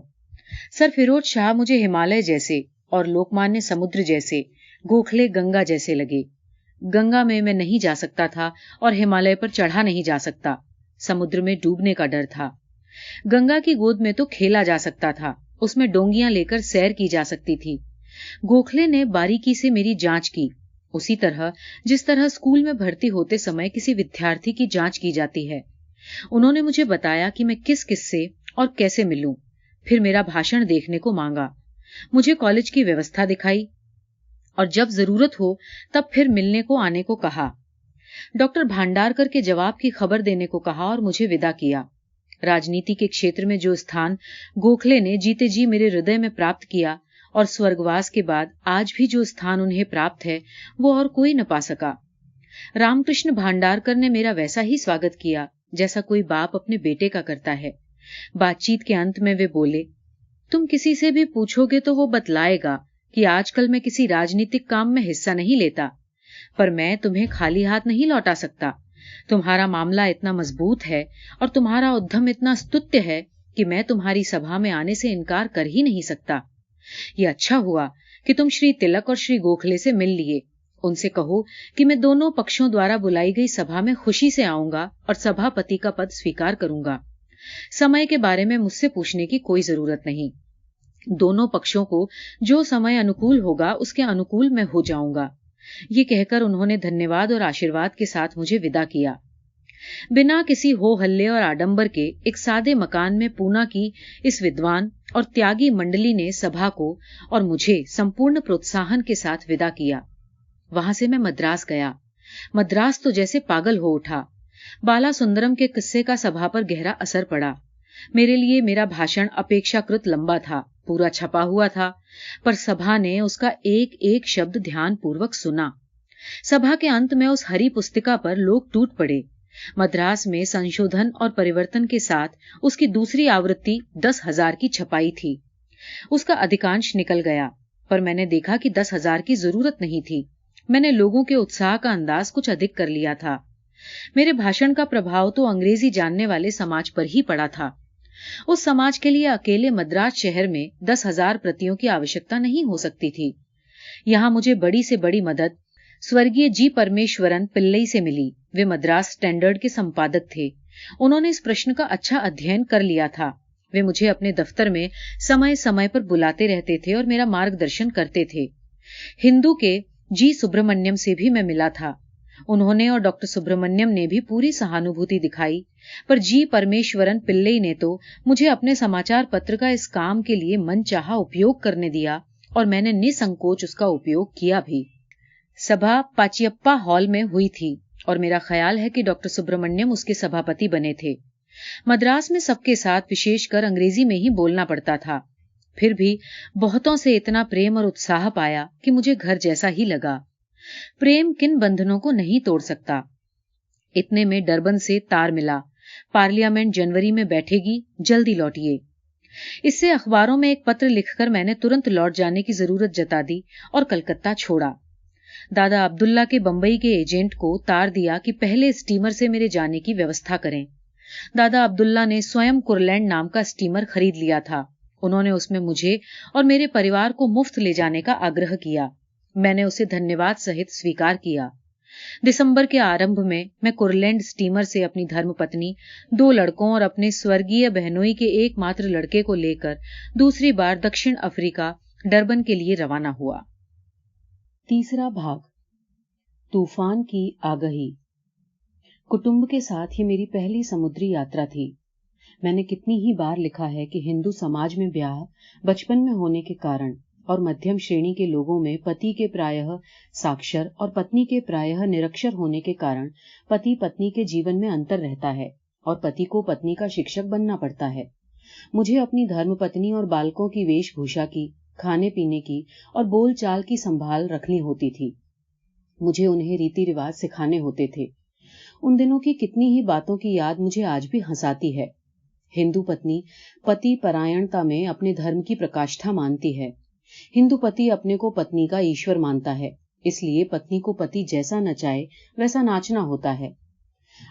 सर फिरोज शाह मुझे हिमालय जैसे और लोकमान्य समुद्र जैसे, गोखले गंगा जैसे लगे। गंगा में मैं नहीं जा सकता था और हिमालय पर चढ़ा नहीं जा सकता। समुद्र में डूबने का डर था। गंगा की गोद में तो खेला जा सकता था, उसमें डोंगियां लेकर सैर की जा सकती थी। गोखले ने बारीकी से मेरी जांच की, उसी तरह जिस तरह स्कूल में भर्ती होते समय किसी विद्यार्थी की जांच की जाती है। उन्होंने मुझे बताया कि मैं किस किस से और कैसे मिलूं। फिर मेरा भाषण देखने को मांगा। मुझे कॉलेज की व्यवस्था दिखाई और जब जरूरत हो तब फिर मिलने को आने को कहा। डॉक्टर भांडारकर के जवाब की खबर देने को कहा और मुझे विदा किया। राजनीति के क्षेत्र में जो स्थान गोखले ने जीते जी मेरे हृदय में प्राप्त किया और स्वर्गवास के बाद आज भी जो स्थान उन्हें प्राप्त है, वो और कोई न पा सका। रामकृष्ण भांडारकर ने मेरा वैसा ही स्वागत किया जैसा कोई बाप अपने बेटे का करता है। बातचीत के अंत में वे बोले, तुम किसी से भी पूछोगे तो वो बतलाएगा कि आजकल मैं किसी राजनीतिक काम में हिस्सा नहीं लेता, पर मैं तुम्हें खाली हाथ नहीं लौटा सकता। तुम्हारा मामला इतना मजबूत है और तुम्हारा उद्यम इतना स्तुत्य है कि मैं तुम्हारी सभा में आने से इनकार कर ही नहीं सकता। ये अच्छा हुआ कि तुम श्री तिलक और श्री गोखले से मिल लिए। उनसे कहो कि मैं दोनों पक्षों द्वारा बुलाई गई सभा में खुशी से आऊंगा और सभापति का पद स्वीकार करूंगा। समय के बारे में मुझसे पूछने की कोई जरूरत नहीं। दोनों पक्षों को जो समय अनुकूल होगा उसके अनुकूल मैं हो जाऊंगा। ये कहकर उन्होंने धन्यवाद और आशीर्वाद के साथ मुझे विदा किया। बिना किसी हो हल्ले और आडंबर के एक सादे मकान में पूना की इस विद्वान और त्यागी मंडली ने सभा को और मुझे संपूर्ण प्रोत्साहन के साथ विदा किया। वहां से मैं मद्रास गया। मद्रास तो जैसे पागल हो उठा। बाला सुंदरम के किस्से का सभा पर गहरा असर पड़ा। मेरे लिए मेरा भाषण अपेक्षाकृत लंबा था, पूरा छपा हुआ था, पर सभा ने उसका एक एक शब्द ध्यानपूर्वक सुना। सभा के अंत में उस हरी पुस्तिका पर लोग टूट पड़े। मद्रास में संशोधन और परिवर्तन के साथ उसकी दूसरी आवृत्ति 10,000 की छपाई थी। उसका अधिकांश निकल गया, पर मैंने देखा कि 10,000 की जरूरत नहीं थी। मैंने लोगों के उत्साह का अंदाज कुछ अधिक कर लिया था। मेरे भाषण का प्रभाव तो अंग्रेजी जानने वाले समाज पर ही पड़ा था। उस समाज के लिए अकेले मद्रास शहर में 10,000 प्रतियों की आवश्यकता नहीं हो सकती थी। यहां मुझे बड़ी से बड़ी मदद स्वर्गीय जी परमेश्वरन पिल्लई से मिली। वे मद्रास स्टैंडर्ड के संपादक थे। उन्होंने इस प्रश्न का अच्छा अध्ययन कर लिया था वे मुझे अपने दफ्तर में समय समय पर बुलाते रहते थे और मेरा मार्गदर्शन करते थे। हिंदू के जी सुब्रमण्यम से भी मैं मिला था। उन्होंने और डॉक्टर सुब्रमण्यम ने भी पूरी सहानुभूति दिखाई, पर जी परमेश्वरन पिल्लई ने तो मुझे अपने समाचार पत्र का इस काम के लिए मनचाहा उपयोग करने दिया और मैंने निसंकोच उसका उपयोग किया भी। सभा पाचियप्पा हॉल में हुई थी और मेरा ख्याल है कि डॉक्टर सुब्रमण्यम उसके सभापति बने थे। मद्रास में सबके साथ विशेषकर अंग्रेजी में ही बोलना पड़ता था। फिर भी बहुतों से इतना प्रेम और उत्साह पाया कि मुझे घर जैसा ही लगा। प्रेम किन बंधनों को नहीं तोड़ सकता। इतने में डरबन से तार मिला, पार्लियामेंट जनवरी में बैठेगी, जल्दी लौटिए। इससे अखबारों में एक पत्र लिखकर मैंने तुरंत लौट जाने की जरूरत जता दी और कलकत्ता छोड़ा। दादा अब्दुल्ला के बंबई के एजेंट को तार दिया कि पहले स्टीमर से मेरे जाने की व्यवस्था करें। दादा अब्दुल्ला ने स्वयं कुरलैंड नाम का स्टीमर खरीद लिया था। उन्होंने उसमें मुझे और मेरे परिवार को मुफ्त ले जाने का आग्रह किया। मैंने उसे धन्यवाद सहित स्वीकार किया। दिसंबर के आरंभ में मैं कुरलैंड स्टीमर से अपनी धर्मपत्नी, 2 लड़कों और अपने स्वर्गीय बहनोई के एकमात्र लड़के को लेकर दूसरी बार दक्षिण अफ्रीका डरबन के लिए रवाना हुआ। तीसरा भाग, तूफान की आगही। कुटुंब के साथ ही मेरी पहली समुद्री यात्रा थी। मैंने कितनी ही बार लिखा है कि हिंदू समाज में ब्याह बचपन में होने के कारण और मध्यम श्रेणी के लोगों में पति के प्रायः साक्षर और पत्नी के प्रायः निरक्षर होने के कारण पति पत्नी के जीवन में अंतर रहता है और पति को पत्नी का शिक्षक बनना पड़ता है। मुझे अपनी धर्मपत्नी और बालकों की वेशभूषा की, खाने पीने की और बोलचाल की संभाल रखनी होती थी। मुझे उन्हें रीति रिवाज सिखाने होते थे। उन दिनों की कितनी ही बातों की याद मुझे आज भी हंसाती है। हिंदू पत्नी पति परायणता में अपने धर्म की प्रकाष्ठा मानती है। हिंदू पति अपने को पत्नी का ईश्वर मानता है, इसलिए पत्नी को पति जैसा नचाए वैसा नाचना होता है।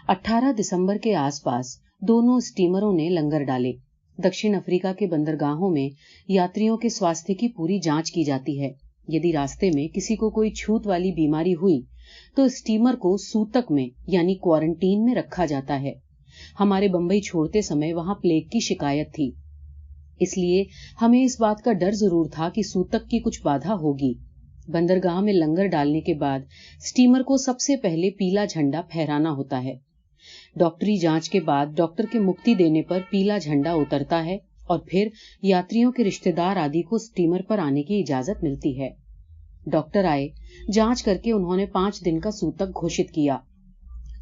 18 दिसंबर के आसपास दोनों स्टीमरों ने लंगर डाले। दक्षिण अफ्रीका के बंदरगाहों में यात्रियों के स्वास्थ्य की पूरी जांच की जाती है। यदि रास्ते में किसी को कोई छूत वाली बीमारी हुई तो स्टीमर को सूतक में यानी क्वारंटीन में रखा जाता है। हमारे बंबई छोड़ते समय वहां प्लेग की शिकायत थी, इसलिए हमें इस बात का डर जरूर था कि सूतक की कुछ बाधा होगी। बंदरगाह में लंगर डालने के बाद स्टीमर को सबसे पहले पीला झंडा फहराना होता है। डॉक्टरी जांच के बाद डॉक्टर के मुक्ति देने पर पीला झंडा उतरता है और फिर यात्रियों के रिश्तेदार आदि को स्टीमर पर आने की इजाजत मिलती है। डॉक्टर आए, जांच करके उन्होंने 5 दिन का सूतक घोषित किया,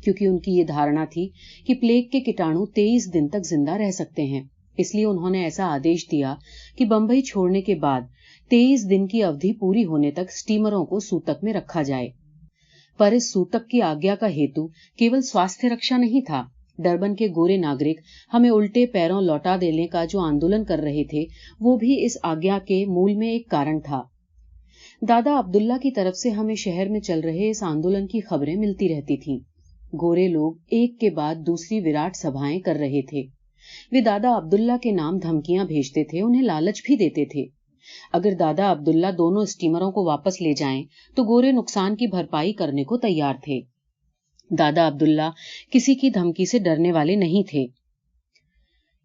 क्योंकि उनकी ये धारणा थी कि प्लेग के कीटाणु 23 दिन तक जिंदा रह सकते हैं। इसलिए उन्होंने ऐसा आदेश दिया कि बंबई छोड़ने के बाद 23 दिन की अवधि पूरी होने तक स्टीमरों को सूतक में रखा जाए। पर इस सूतक की आज्ञा का हेतु केवल स्वास्थ्य रक्षा नहीं था। डरबन के गोरे नागरिक हमें उल्टे पैरों लौटा देने का जो आंदोलन कर रहे थे, वो भी इस आज्ञा के मूल में एक कारण था। दादा अब्दुल्ला की तरफ से हमें शहर में चल रहे इस आंदोलन की खबरें मिलती रहती थीं। गोरे लोग एक के बाद दूसरी विराट सभाएं कर रहे थे। वे दादा अब्दुल्ला के नाम धमकियां भेजते थे, उन्हें लालच भी देते थे। अगर दादा अब्दुल्ला दोनों स्टीमरों को वापस ले जाएं, तो गोरे नुकसान की भरपाई करने को तैयार थे। दादा अब्दुल्ला किसी की धमकी से डरने वाले नहीं थे।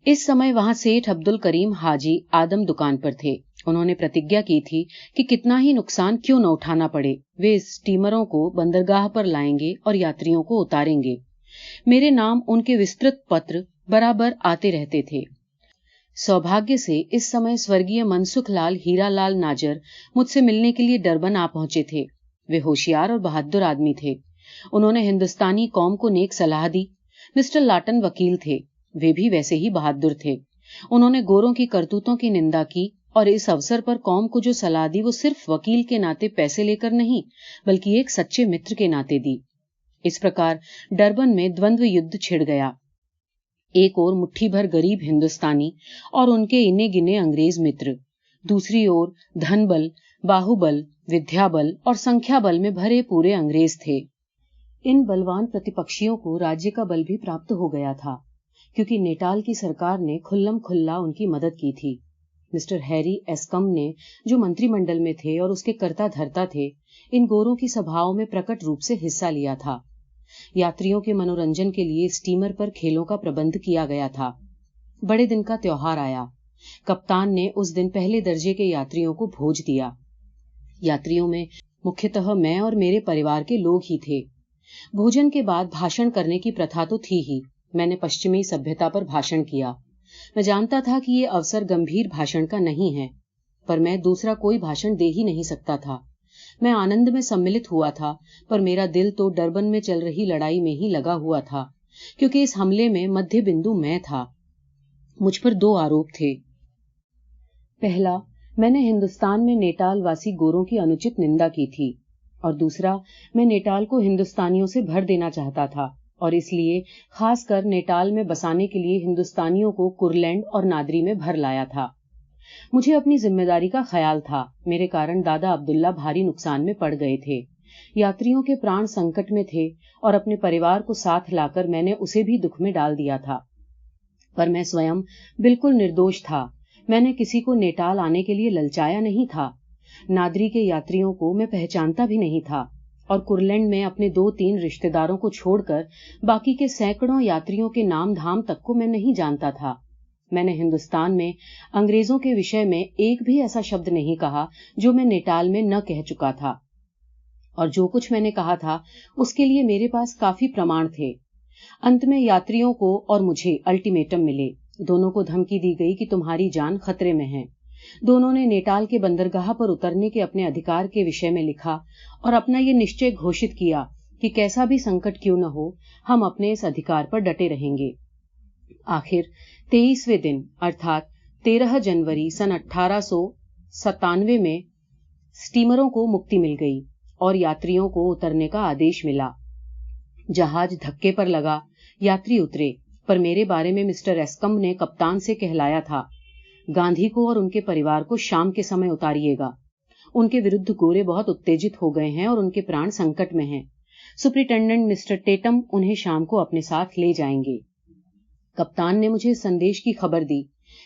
इस समय वहां सेठ अब्दुल करीम हाजी आदम दुकान पर थे। उन्होंने प्रतिज्ञा की थी कि कितना ही नुकसान क्यों न उठाना पड़े, वे स्टीमरों को बंदरगाह पर लाएंगे और यात्रियों को उतारेंगे। मेरे नाम उनके विस्तृत पत्र बराबर आते रहते थे। सौभाग्य से इस समय स्वर्गीय मनसुख लाल हीरालाल नाजर मुझसे मिलने के लिए डरबन आ पहुंचे थे। वे होशियार और बहादुर आदमी थे। उन्होंने हिंदुस्तानी कौम को नेक सलाह दी। मिस्टर लाटन वकील थे, वे भी वैसे ही बहादुर थे। उन्होंने गोरों की करतूतों की निंदा की और इस अवसर पर कौम को जो सलाह दी वो सिर्फ वकील के नाते पैसे लेकर नहीं, बल्कि एक सच्चे मित्र के नाते दी। इस प्रकार डरबन में द्वंद्व युद्ध छिड़ गया। एक ओर मुट्ठी भर गरीब हिंदुस्तानी और उनके इने गिने अंग्रेज मित्र, दूसरी ओर धनबल, बाहुबल, विद्याबल और संख्या बल में भरे पूरे अंग्रेज थे। इन बलवान प्रतिपक्षियों को राज्य का बल भी प्राप्त हो गया था, क्योंकि नेटाल की सरकार ने खुल्लम खुल्ला उनकी मदद की थी। मिस्टर हैरी एस्कम ने, जो मंत्रिमंडल में थे और उसके कर्ता धर्ता थे, इन गोरों की सभाओं में प्रकट रूप से हिस्सा लिया था। यात्रियों के मनोरंजन के लिए स्टीमर पर खेलों का प्रबंध किया गया था। बड़े दिन का त्योहार आया। कप्तान ने उस दिन पहले दर्जे के यात्रियों को भोज दिया। यात्रियों में मुख्यतः मैं और मेरे परिवार के लोग ही थे। भोजन के बाद भाषण करने की प्रथा तो थी ही। मैंने पश्चिमी सभ्यता पर भाषण किया। मैं जानता था कि ये अवसर गंभीर भाषण का नहीं है, पर मैं दूसरा कोई भाषण दे ही नहीं सकता था। मैं आनंद में सम्मिलित हुआ था, पर मेरा दिल तो डरबन में चल रही लड़ाई में ही लगा हुआ था, क्योंकि इस हमले में मध्य बिंदु मैं था। मुझ पर 2 आरोप थे। पहला, मैंने हिंदुस्तान में नेटाल वासी गोरों की अनुचित निंदा की थी, और दूसरा, मैं नेटाल को हिंदुस्तानियों से भर देना चाहता था, और इसलिए खासकर नेटाल में बसाने के लिए हिंदुस्तानियों को कुरलैंड और नादरी में भर लाया था। मुझे अपनी जिम्मेदारी का ख्याल था। मेरे कारण दादा अब्दुल्ला भारी नुकसान में पड़ गए थे। यात्रियों के प्राण संकट में थे, और अपने परिवार को साथ लाकर मैंने उसे भी दुख में डाल दिया था। पर मैं स्वयं बिल्कुल निर्दोष था। मैंने किसी को नेटाल आने के लिए ललचाया नहीं था। नादरी के यात्रियों को मैं पहचानता भी नहीं था, और कुरलैंड में अपने 2-3 रिश्तेदारों को छोड़कर बाकी के सैकड़ों यात्रियों के नाम धाम तक को मैं नहीं जानता था। मैंने हिंदुस्तान में अंग्रेजों के विषय में एक भी ऐसा शब्द नहीं कहा जो मैं नेटाल में न कह चुका था, और जो कुछ मैंने कहा था उसके लिए मेरे पास काफी प्रमाण थे। अंत में यात्रियों को और मुझे अल्टीमेटम मिले। दोनों को धमकी दी गई कि तुम्हारी जान खतरे में है। दोनों ने नेटाल के बंदरगाह पर उतरने के अपने अधिकार के विषय में लिखा और अपना ये निश्चय घोषित किया कि कैसा भी संकट क्यों न हो, हम अपने इस अधिकार पर डटे रहेंगे। आखिर 23वें दिन अर्थात 13 जनवरी सन 1897 में स्टीमरों को मुक्ति मिल गई और यात्रियों को उतरने का आदेश मिला। जहाज धक्के पर लगा, यात्री उतरे, पर मेरे बारे में मिस्टर एस्कम्ब ने कप्तान से कहलाया था, गांधी को और उनके परिवार को शाम के समय उतारिएगा। उनके विरुद्ध गोरे बहुत उत्तेजित हो गए हैं और उनके प्राण संकट में हैं। सुपरिटेंडेंट मिस्टर टेटम उन्हें शाम को अपने साथ ले जाएंगे। कप्तान ने मुझे इस संदेश की खबर दी।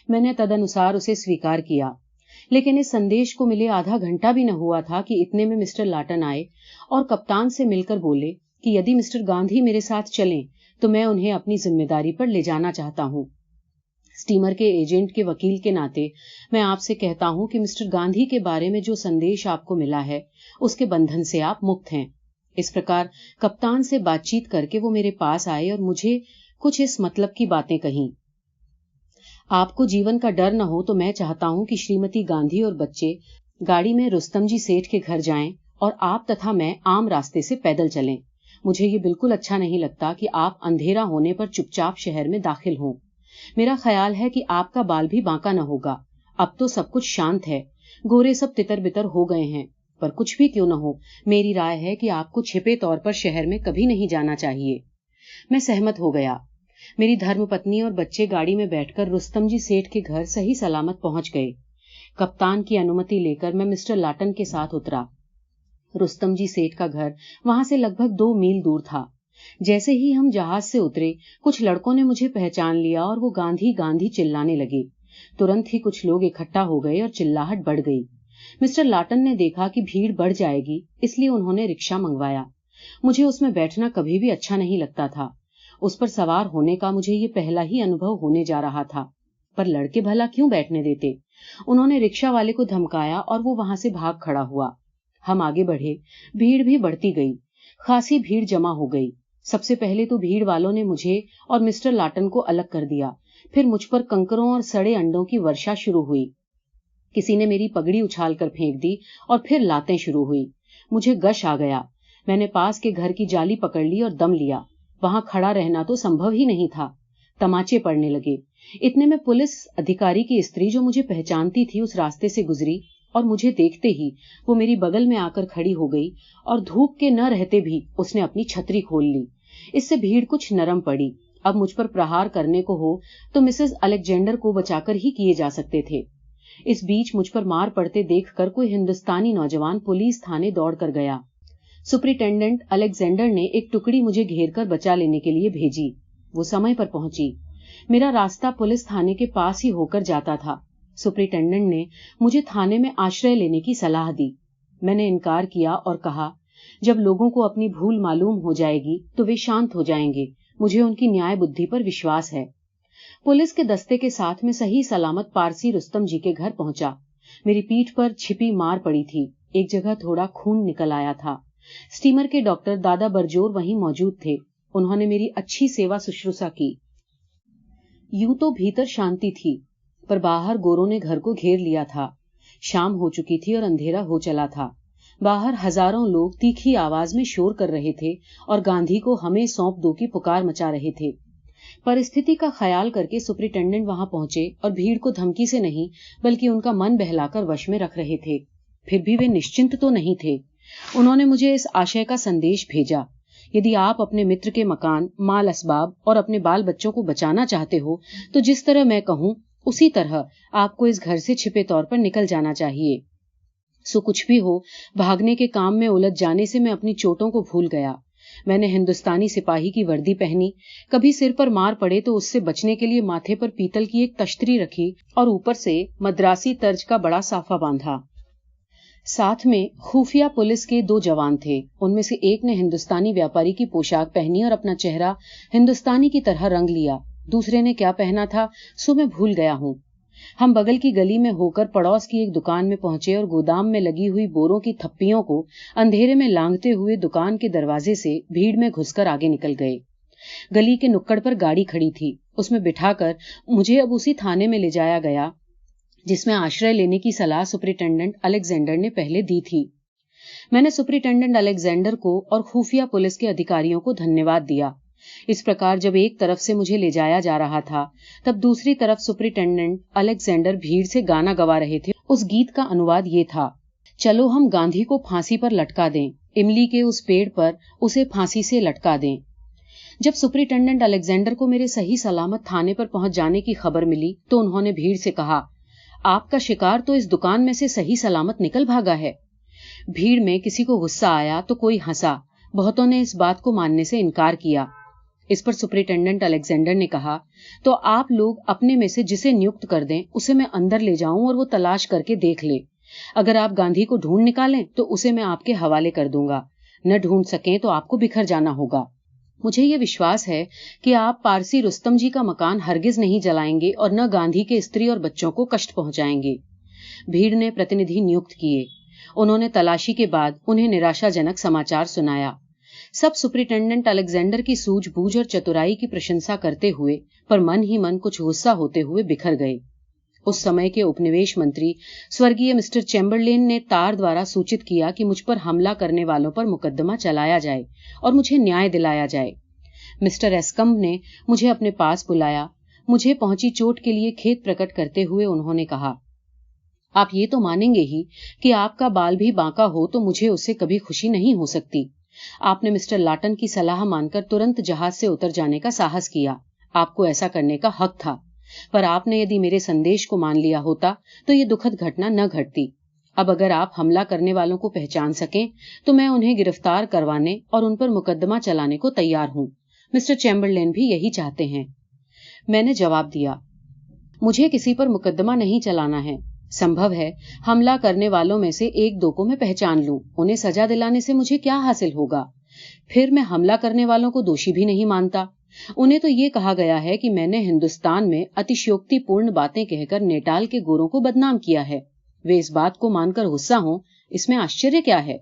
मैंने तदनुसार उसे स्वीकार किया, लेकिन इस संदेश को मिले आधा घंटा भी न हुआ था कि इतने में मिस्टर लाटन आए और कप्तान से मिलकर बोले कि यदि मिस्टर गांधी मेरे साथ चलें तो मैं उन्हें अपनी जिम्मेदारी पर ले जाना चाहता हूं। स्टीमर के एजेंट के वकील के नाते मैं आपसे कहता हूं कि मिस्टर गांधी के बारे में जो संदेश आपको मिला है उसके बंधन से आप मुक्त हैं। इस प्रकार कप्तान से बातचीत करके वो मेरे पास आए और मुझे कुछ इस मतलब की बातें कहीं। आपको जीवन का डर न हो तो मैं चाहता हूं कि श्रीमती गांधी और बच्चे गाड़ी में रुस्तम जी सेठ के घर जाएं और आप तथा मैं आम रास्ते से पैदल चलें। मुझे ये बिल्कुल अच्छा नहीं लगता कि आप अंधेरा होने पर चुपचाप शहर में दाखिल हों। मेरा ख्याल है कि आपका बाल भी बांका न होगा। अब तो सब कुछ शांत है, गोरे सब तितर बितर हो गए हैं, पर कुछ भी क्यों न हो, मेरी राय है कि आपको छिपे तौर पर शहर में कभी नहीं जाना चाहिए। मैं सहमत हो गया। मेरी धर्मपत्नी और बच्चे गाड़ी में बैठकर रुस्तम जी सेठ के घर सही सलामत पहुंच गए। कप्तान की अनुमति लेकर मैं मिस्टर लाटन के साथ उतरा। रुस्तम जी सेठ का घर वहां से लगभग 2 मील दूर था। जैसे ही हम जहाज से उतरे, कुछ लड़कों ने मुझे पहचान लिया और वो गांधी गांधी चिल्लाने लगे। तुरंत ही कुछ लोग इकट्ठा हो गए और चिल्लाहट बढ़ गई। मिस्टर लाटन ने देखा कि भीड़ बढ़ जाएगी, इसलिए उन्होंने रिक्शा मंगवाया। मुझे उसमें बैठना कभी भी अच्छा नहीं लगता था। उस पर सवार होने का मुझे ये पहला ही अनुभव होने जा रहा था, पर लड़के भला क्यों बैठने देते। उन्होंने रिक्शा वाले को धमकाया और वो वहां से भाग खड़ा हुआ। हम आगे बढ़े, भीड़ भी बढ़ती गई। खासी भीड़ जमा हो गई। सबसे पहले तो भीड़ वालों ने मुझे और मिस्टर लाटन को अलग कर दिया। फिर मुझ पर कंकरों और सड़े अंडों की वर्षा शुरू हुई। किसी ने मेरी पगड़ी उछालकर फेंक दी और फिर लातें शुरू हुई। मुझे गश आ गया। मैंने पास के घर की जाली पकड़ ली और दम लिया। वहां खड़ा रहना तो संभव ही नहीं था। तमाचे पड़ने लगे। इतने में पुलिस अधिकारी की स्त्री, जो मुझे पहचानती थी, उस रास्ते से गुजरी और मुझे देखते ही वो मेरी बगल में आकर खड़ी हो गई और धूप के न रहते भी उसने अपनी छतरी खोल ली। इससे भीड़ कुछ नरम पड़ी। अब मुझ पर प्रहार करने को हो तो मिसेस अलेक्जेंडर को बचाकर ही किए जा सकते थे। इस बीच मुझ पर मार पड़ते देखकर कोई हिंदुस्तानी नौजवान पुलिस थाने दौड़ कर गया। सुपरिटेंडेंट अलेक्जेंडर ने एक टुकड़ी मुझे घेरकर बचा लेने के लिए भेजी। वो समय पर पहुंची। मेरा रास्ता पुलिस थाने के पास ही होकर जाता था। सुपरिटेंडेंट ने मुझे थाने में आश्रय लेने की सलाह दी। मैंने इनकार किया और कहा, जब लोगों को अपनी भूल मालूम हो जाएगी तो वे शांत हो जाएंगे। मुझे उनकी न्याय बुद्धि पर विश्वास है। पुलिस के दस्ते के साथ में सही सलामत पारसी रुस्तम जी के घर पहुंचा। मेरी पीठ पर छिपी मार पड़ी थी। एक जगह थोड़ा खून निकल आया था। स्टीमर के डॉक्टर दादा बरजोर वहीं मौजूद थे। उन्होंने मेरी अच्छी सेवा शुश्रूषा की। यूं तो भीतर शांति थी, पर बाहर गोरों ने घर को घेर लिया था। शाम हो चुकी थी और अंधेरा हो चला था। बाहर हजारों लोग तीखी आवाज में शोर कर रहे थे और गांधी को हमें सौंप दो की पुकार मचा रहे थे। परिस्थिति का ख्याल करके सुपरिटेंडेंट वहां पहुंचे और भीड़ को धमकी से नहीं बल्कि उनका मन बहलाकर वश में रख रहे थे। फिर भी वे निश्चिंत तो नहीं थे। उन्होंने मुझे इस आशय का संदेश भेजा, यदि आप अपने मित्र के मकान, माल असबाब और अपने बाल बच्चों को बचाना चाहते हो तो जिस तरह मैं कहूं उसी तरह आपको इस घर से छिपे तौर पर निकल जाना चाहिए। सो कुछ भी हो, भागने के काम में उलझ जाने से मैं अपनी चोटों को भूल गया। मैंने हिंदुस्तानी सिपाही की वर्दी पहनी। कभी सिर पर मार पड़े तो उससे बचने के लिए माथे पर पीतल की एक तश्तरी रखी और ऊपर से मद्रासी तर्ज का बड़ा साफा बांधा। साथ में खुफिया पुलिस के 2 जवान थे। उनमें से एक ने हिंदुस्तानी व्यापारी की पोशाक पहनी और अपना चेहरा हिंदुस्तानी की तरह रंग लिया। दूसरे ने क्या पहना था सो मैं भूल गया हूं। हम बगल की गली में होकर पड़ोस की एक दुकान में पहुंचे और गोदाम में लगी हुई बोरों की थप्पियों को अंधेरे में लांघते हुए दुकान के दरवाजे से भीड़ में घुसकर आगे निकल गए। गली के नुक्कड़ पर गाड़ी खड़ी थी। उसमें बिठाकर मुझे अब उसी थाने में ले जाया गया जिसमें आश्रय लेने की सलाह सुपरिटेंडेंट अलेक्जेंडर ने पहले दी थी। मैंने सुपरिटेंडेंट अलेक्जेंडर को और खुफिया पुलिस के अधिकारियों को धन्यवाद दिया। इस प्रकार जब एक तरफ से मुझे ले जाया जा रहा था तब दूसरी तरफ सुपरिटेंडेंट अलेक्जेंडर भीड़ से गाना गवा रहे थे। उस गीत का अनुवाद ये था, चलो हम गांधी को फांसी पर लटका दें, इमली के उस पेड़ पर उसे फांसी से लटका दें। जब सुपरिटेंडेंट अलेक्जेंडर को मेरे सही सलामत थाने पर पहुंच जाने की खबर मिली तो उन्होंने भीड़ से कहा, आपका शिकार तो इस दुकान में से सही सलामत निकल भागा है। भीड़ में किसी को गुस्सा आया तो कोई हंसा। बहुतों ने इस बात को मानने से इनकार किया। इस पर सुपरिटेंडेंट अलेक्जेंडर ने कहा, तो आप लोग अपने में से जिसे नियुक्त कर दें उसे मैं अंदर ले जाऊं और वो तलाश करके देख ले। अगर आप गांधी को ढूंढ निकालें तो उसे मैं आपके हवाले कर दूंगा। न ढूंढ सकें तो आपको बिखर जाना होगा। मुझे ये विश्वास है कि आप पारसी रुस्तम जी का मकान हरगिज नहीं जलाएंगे और न गांधी के स्त्री और बच्चों को कष्ट पहुंचाएंगे। भीड़ ने प्रतिनिधि नियुक्त किए। उन्होंने तलाशी के बाद उन्हें निराशाजनक समाचार सुनाया। सब सुपरिटेंडेंट अलेक्जेंडर की सूझबूझ और चतुराई की प्रशंसा करते हुए पर मन ही मन कुछ गुस्सा होते हुए बिखर गए। उस समय के उपनिवेश मंत्री स्वर्गीय मिस्टर चैम्बरलेन ने तार द्वारा सूचित किया कि मुझ पर हमला करने वालों पर मुकदमा चलाया जाए और मुझे न्याय दिलाया जाए। मिस्टर एस्कम्ब ने मुझे अपने पास बुलाया। मुझे पहुंची चोट के लिए खेद प्रकट करते हुए उन्होंने कहा, आप ये तो मानेंगे ही कि आपका बाल भी बांका हो तो मुझे उससे कभी खुशी नहीं हो सकती। आपने मिस्टर लाटन की सलाह मानकर तुरंत जहाज से उतर जाने का साहस किया। आपको ऐसा करने का हक था, पर आपने यदि मेरे संदेश को मान लिया होता तो ये दुखद घटना न घटती। अब अगर आप हमला करने वालों को पहचान सकें तो मैं उन्हें गिरफ्तार करवाने और उन पर मुकदमा चलाने को तैयार हूं। मिस्टर चैम्बरलेन भी यही चाहते हैं। मैंने जवाब दिया, मुझे किसी पर मुकदमा नहीं चलाना है। संभव है हमला करने वालों में से 1-2 को मैं पहचान लूं। उन्हें सजा दिलाने से मुझे क्या हासिल होगा? फिर मैं हमला करने वालों को दोषी भी नहीं मानता। उन्हें तो ये कहा गया है कि मैंने हिंदुस्तान में अतिशयोक्तिपूर्ण बातें कहकर नेटाल के गोरों को बदनाम किया है। वे इस बात को मानकर गुस्सा हों, इसमें आश्चर्य क्या है?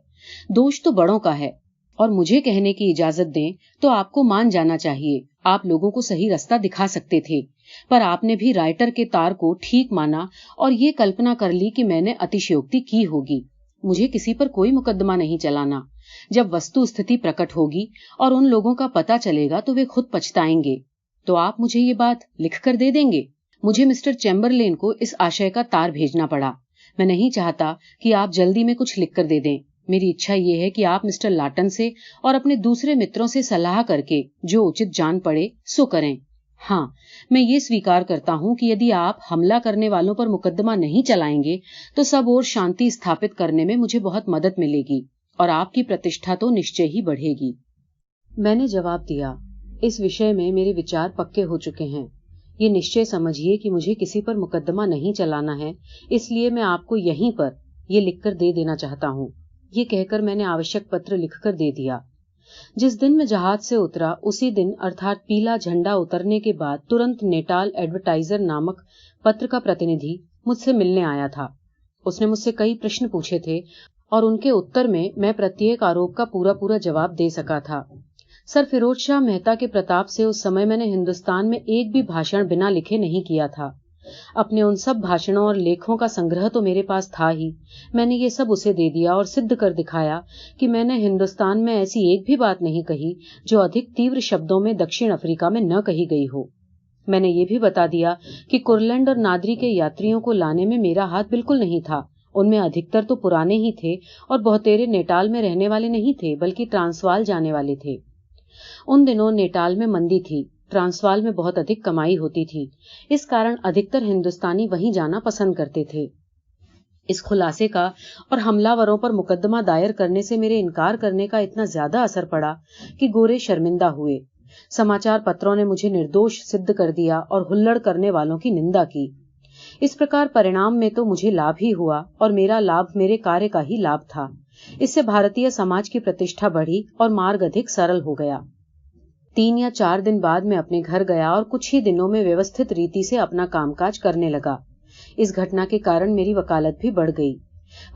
दोष तो बड़ों का है और मुझे कहने की इजाजत दें तो आपको मान जाना चाहिए। आप लोगों को सही रास्ता दिखा सकते थे, पर आपने भी राइटर के तार को ठीक माना और ये कल्पना कर ली कि मैंने अतिशयोक्ति की होगी। मुझे किसी पर कोई मुकदमा नहीं चलाना। जब वस्तु स्थिति प्रकट होगी और उन लोगों का पता चलेगा तो वे खुद पछताएंगे। तो आप मुझे ये बात लिख कर दे देंगे? मुझे मिस्टर चैम्बरलेन को इस आशय का तार भेजना पड़ा। मैं नहीं चाहता कि आप जल्दी में कुछ लिख कर दे दें। मेरी इच्छा ये है कि आप मिस्टर लाटन से और अपने दूसरे मित्रों से सलाह करके जो उचित जान पड़े सो करें। हाँ, मैं ये स्वीकार करता हूं कि यदि आप हमला करने वालों पर मुकदमा नहीं चलाएंगे तो सब और शांति स्थापित करने में मुझे बहुत मदद मिलेगी और आपकी प्रतिष्ठा तो निश्चय ही बढ़ेगी। मैंने जवाब दिया, इस विषय में मेरे विचार पक्के हो चुके हैं। ये निश्चय समझिए कि मुझे किसी पर मुकदमा नहीं चलाना है, इसलिए मैं आपको यहीं पर ये लिखकर दे देना चाहता हूँ। ये कहकर मैंने आवश्यक पत्र लिखकर दे दिया। जिस दिन मैं जहाज से उतरा उसी दिन अर्थात पीला झंडा उतरने के बाद तुरंत नेटाल एडवर्टाइजर नामक पत्र का प्रतिनिधि मुझसे मिलने आया था। उसने मुझसे कई प्रश्न पूछे थे और उनके उत्तर में मैं प्रत्येक आरोप का पूरा पूरा जवाब दे सका था। सर फिरोज शाह मेहता के प्रताप से उस समय मैंने हिंदुस्तान में एक भी भाषण बिना लिखे नहीं किया था। अपने उन सब भाषणों और लेखों का संग्रह तो मेरे पास था ही। मैंने ये सब उसे दे दिया और सिद्ध कर दिखाया कि मैंने हिंदुस्तान में ऐसी एक भी बात नहीं कही जो अधिक तीव्र शब्दों में दक्षिण अफ्रीका में न कही गई हो। मैंने ये भी बता दिया कि कुरलैंड और नादरी के यात्रियों को लाने में मेरा हाथ बिल्कुल नहीं था। उनमें अधिकतर तो पुराने ही थे और बहुतेरे नेटाल में रहने वाले नहीं थे बल्कि ट्रांसवाल जाने वाले थे। उन दिनों नेटाल में मंदी थी, ट्रांसवाल में बहुत अधिक कमाई होती थी। इस कारण अधिकतर हिंदुस्तानी वहीं जाना पसंद करते थे। इस खुलासे का और हमलावरों पर मुकदमा दायर करने से मेरे इनकार करने का इतना ज्यादा असर पड़ा कि गोरे शर्मिंदा हुए। समाचार पत्रों ने मुझे निर्दोष सिद्ध कर दिया और हुल्लड़ करने वालों की निंदा की। इस प्रकार परिणाम में तो मुझे लाभ ही हुआ और मेरा लाभ मेरे कार्य का ही लाभ था। इससे भारतीय समाज की प्रतिष्ठा बढ़ी और मार्ग अधिक सरल हो गया। 3 या 4 दिन बाद मैं अपने घर गया और कुछ ही दिनों में व्यवस्थित रीति से अपना कामकाज करने लगा। इस घटना के कारण मेरी वकालत भी बढ़ गई।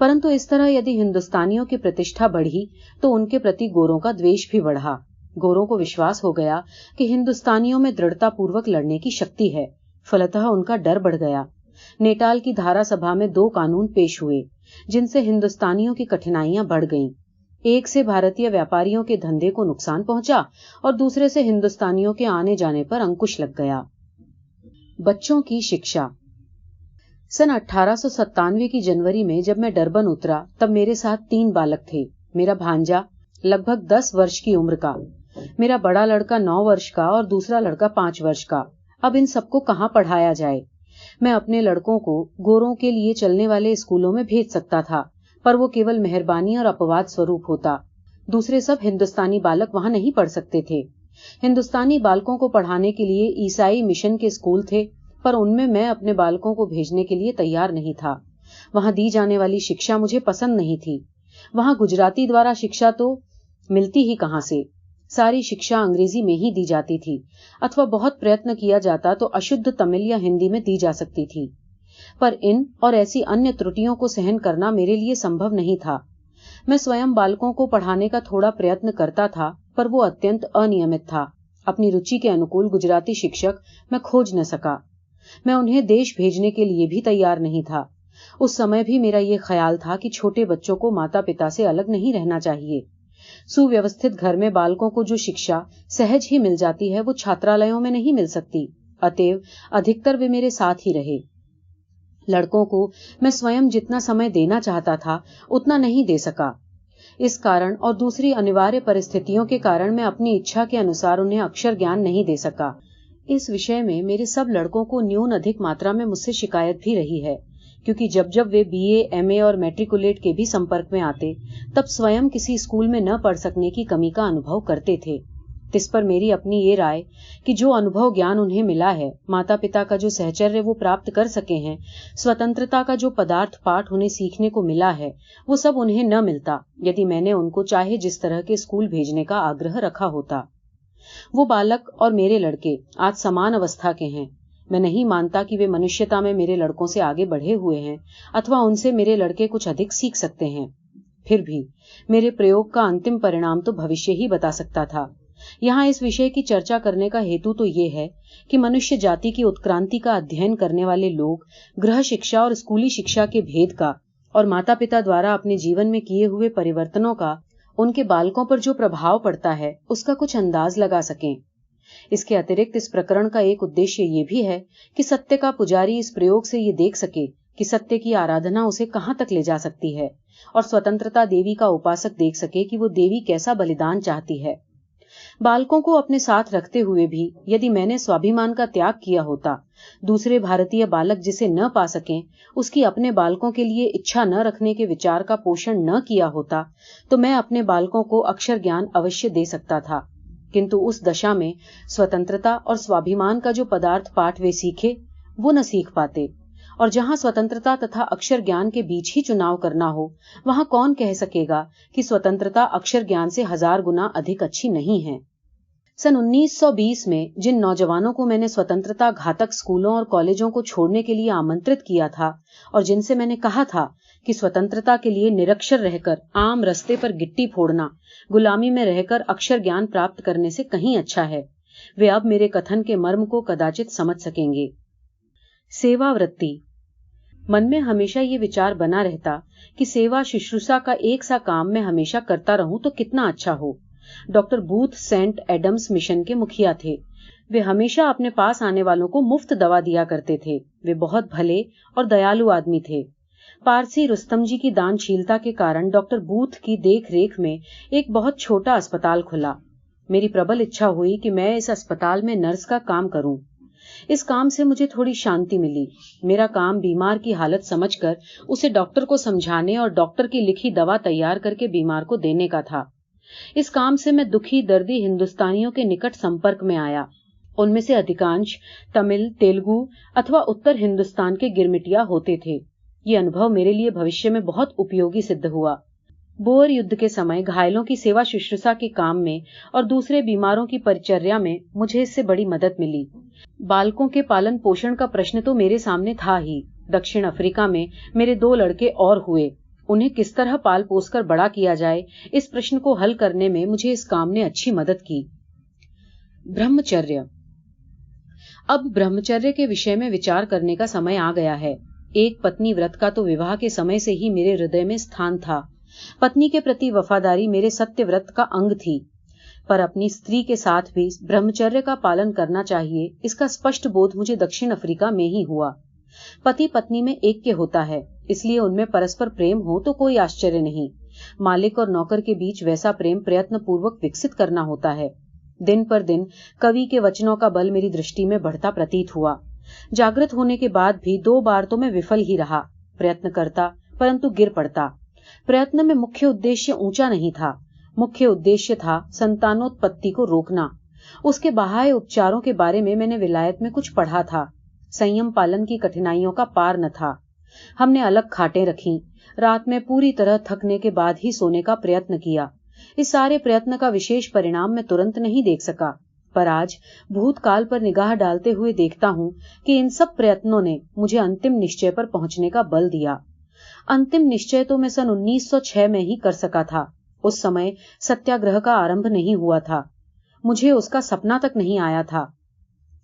परंतु इस तरह यदि हिंदुस्तानियों की प्रतिष्ठा बढ़ी तो उनके प्रति गोरों का द्वेष भी बढ़ा। गोरों को विश्वास हो गया कि हिंदुस्तानियों में दृढ़ता पूर्वक लड़ने की शक्ति है। फलतः उनका डर बढ़ गया। नेटाल की धारा सभा में 2 कानून पेश हुए जिनसे हिंदुस्तानियों की कठिनाइयां बढ़ गईं। एक से भारतीय व्यापारियों के धंधे को नुकसान पहुंचा और दूसरे से हिंदुस्तानियों के आने जाने पर अंकुश लग गया। बच्चों की शिक्षा। सन 1897 की जनवरी में जब मैं डरबन उतरा तब मेरे साथ 3 बालक थे। मेरा भांजा लगभग 10 वर्ष की उम्र का, मेरा बड़ा लड़का 9 वर्ष का और दूसरा लड़का 5 वर्ष का। अब इन सबको कहाँ पढ़ाया जाए? मैं अपने लड़कों को गोरों के लिए चलने वाले स्कूलों में भेज सकता था, पर वो केवल मेहरबानी और अपवाद स्वरूप होता। दूसरे सब हिंदुस्तानी बालक वहां नहीं पढ़ सकते थे। हिंदुस्तानी बालकों को पढ़ाने के लिए ईसाई मिशन के स्कूल थे, पर उनमें मैं अपने बालकों को भेजने के लिए तैयार नहीं था। वहां दी जाने वाली शिक्षा मुझे पसंद नहीं थी। वहां गुजराती द्वारा शिक्षा तो मिलती ही कहां से। सारी शिक्षा अंग्रेजी में ही दी जाती थी, अथवा बहुत प्रयत्न किया जाता तो अशुद्ध तमिल या हिंदी में दी जा सकती थी। पर इन और ऐसी अन्य त्रुटियों को सहन करना मेरे लिए संभव नहीं था। मैं स्वयं बालकों को पढ़ाने का थोड़ा प्रयत्न करता था, पर वो अत्यंत अनियमित था। अपनी रुचि के अनुकूल गुजराती शिक्षक मैं खोज न सका। मैं उन्हें देश भेजने के लिए भी तैयार नहीं था। उस समय भी मेरा ये ख्याल था कि छोटे बच्चों को माता पिता से अलग नहीं रहना चाहिए। सुव्यवस्थित घर में बालकों को जो शिक्षा सहज ही मिल जाती है वो छात्रालयों में नहीं मिल सकती। अतएव अधिकतर वे मेरे साथ ही रहे। लड़कों को मैं स्वयं जितना समय देना चाहता था उतना नहीं दे सका। इस कारण और दूसरी अनिवार्य परिस्थितियों के कारण मैं अपनी इच्छा के अनुसार उन्हें अक्षर ज्ञान नहीं दे सका। इस विषय में मेरे सब लड़कों को न्यून अधिक मात्रा में मुझसे शिकायत भी रही है, क्योंकि जब जब वे BA, MA और मैट्रिकुलेट के भी संपर्क में आते तब स्वयं किसी स्कूल में न पढ़ सकने की कमी का अनुभव करते थे। इस पर मेरी अपनी ये राय कि जो अनुभव ज्ञान उन्हें मिला है, माता पिता का जो सहचर्य वो प्राप्त कर सके हैं, स्वतंत्रता का जो पदार्थ पाठ उन्हें सीखने को मिला है, वो सब उन्हें न मिलता यदि मैंने उनको चाहे जिस तरह के स्कूल भेजने का आग्रह रखा होता। वो बालक और मेरे लड़के आज समान अवस्था के हैं। मैं नहीं मानता कि वे मनुष्यता में मेरे लड़कों से आगे बढ़े हुए हैं अथवा उनसे मेरे लड़के कुछ अधिक सीख सकते हैं। फिर भी मेरे प्रयोग का अंतिम परिणाम तो भविष्य ही बता सकता था। यहाँ इस विषय की चर्चा करने का हेतु तो ये है कि मनुष्य जाति की उत्क्रांति का अध्ययन करने वाले लोग गृह शिक्षा और स्कूली शिक्षा के भेद का और माता पिता द्वारा अपने जीवन में किए हुए परिवर्तनों का उनके बालकों पर जो प्रभाव पड़ता है उसका कुछ अंदाज लगा सकें। इसके अतिरिक्त इस प्रकरण का एक उद्देश्य ये भी है कि सत्य का पुजारी इस प्रयोग से ये देख सके कि सत्य की आराधना उसे कहाँ तक ले जा सकती है, और स्वतंत्रता देवी का उपासक देख सके कि वो देवी कैसा बलिदान चाहती है। बालकों को अपने साथ रखते हुए भी यदि मैंने स्वाभिमान का त्याग किया होता, दूसरे भारतीय बालक जिसे न पा सकें उसकी अपने बालकों के लिए इच्छा न रखने के विचार का पोषण न किया होता, तो मैं अपने बालकों को अक्षर ज्ञान अवश्य दे सकता था। किंतु उस दशा में स्वतंत्रता और स्वाभिमान का जो पदार्थ पाठ वे सीखे वो न सीख पाते, और जहां स्वतंत्रता तथा अक्षर ज्ञान के बीच ही चुनाव करना हो, वहां कौन कह सकेगा कि स्वतंत्रता अक्षर ज्ञान से 1000 गुना अधिक अच्छी नहीं है। सन 1920 में जिन नौजवानों को मैंने स्वतंत्रता घातक स्कूलों और कॉलेजों को छोड़ने के लिए आमंत्रित किया था और जिनसे मैंने कहा था कि स्वतंत्रता के लिए निरक्षर रहकर आम रास्ते पर गिट्टी फोड़ना गुलामी में रहकर अक्षर ज्ञान प्राप्त करने से कहीं अच्छा है, वे अब मेरे कथन के मर्म को कदाचित समझ सकेंगे। सेवावृत्ति। मन में हमेशा ये विचार बना रहता कि सेवा शुश्रूषा का एक सा काम मैं हमेशा करता रहूं तो कितना अच्छा हो। Doctor Booth Saint Adams mission के मुखिया थे। वे हमेशा अपने पास आने वालों को मुफ्त दवा दिया करते थे। वे बहुत भले और दयालु आदमी थे। पारसी रुस्तम जी की दानशीलता के कारण डॉक्टर बूथ की देख रेख में एक बहुत छोटा अस्पताल खुला। मेरी प्रबल इच्छा हुई कि मैं इस अस्पताल में नर्स का काम करूं। इस काम से मुझे थोड़ी शांति मिली। मेरा काम बीमार की हालत समझकर उसे डॉक्टर को समझाने और डॉक्टर की लिखी दवा तैयार करके बीमार को देने का था। इस काम से मैं दुखी दर्दी हिंदुस्तानियों के निकट संपर्क में आया। उनमें से अधिकांश तमिल, तेलुगु अथवा उत्तर हिंदुस्तान के गिरमिटिया होते थे। ये अनुभव मेरे लिए भविष्य में बहुत उपयोगी सिद्ध हुआ। बोअर युद्ध के समय घायलों की सेवा शुश्रूषा के काम में और दूसरे बीमारों की परिचर्या में मुझे इससे बड़ी मदद मिली। बालकों के पालन पोषण का प्रश्न तो मेरे सामने था ही। दक्षिण अफ्रीका में मेरे 2 लड़के और हुए। उन्हें किस तरह पाल पोस कर बड़ा किया जाए, इस प्रश्न को हल करने में मुझे इस काम ने अच्छी मदद की। ब्रह्मचर्य। अब ब्रह्मचर्य के विषय में विचार करने का समय आ गया है। एक पत्नी व्रत का तो विवाह के समय से ही मेरे हृदय में स्थान था। पत्नी के प्रति वफादारी मेरे सत्य व्रत का अंग थी, पर अपनी स्त्री के साथ भी ब्रह्मचर्य का पालन करना चाहिए, इसका स्पष्ट बोध मुझे दक्षिण अफ्रीका में ही हुआ। पति पत्नी में एक के होता है, इसलिए उनमें परस्पर प्रेम हो तो कोई आश्चर्य नहीं। मालिक और नौकर के बीच वैसा प्रेम प्रयत्न पूर्वक विकसित करना होता है। दिन पर दिन कवि के वचनों का बल मेरी दृष्टि में बढ़ता प्रतीत हुआ। जागृत होने के बाद भी 2 बार तो मैं विफल ही रहा। प्रयत्न करता परंतु गिर पड़ता। प्रयत्न में मुख्य उद्देश्य ऊंचा नहीं था। मुख्य उद्देश्य था संतानोत्पत्ति को रोकना। उसके बाह्य उपचारों के बारे में मैंने विलायत में कुछ पढ़ा था। संयम पालन की कठिनाइयों का पार न था। हमने अलग खाटें रखी। रात में पूरी तरह थकने के बाद ही सोने का प्रयत्न किया। इस सारे प्रयत्न का विशेष परिणाम मैं तुरंत नहीं देख सका, पर आज भूतकाल पर निगाह डालते हुए देखता हूं कि इन सब प्रयत्नों ने मुझे अंतिम निश्चय पर पहुंचने का बल दिया। अंतिम निश्चय तो मैं सन 1906 में ही कर सका था। उस समय सत्याग्रह का आरंभ नहीं हुआ था। मुझे उसका सपना तक नहीं आया था।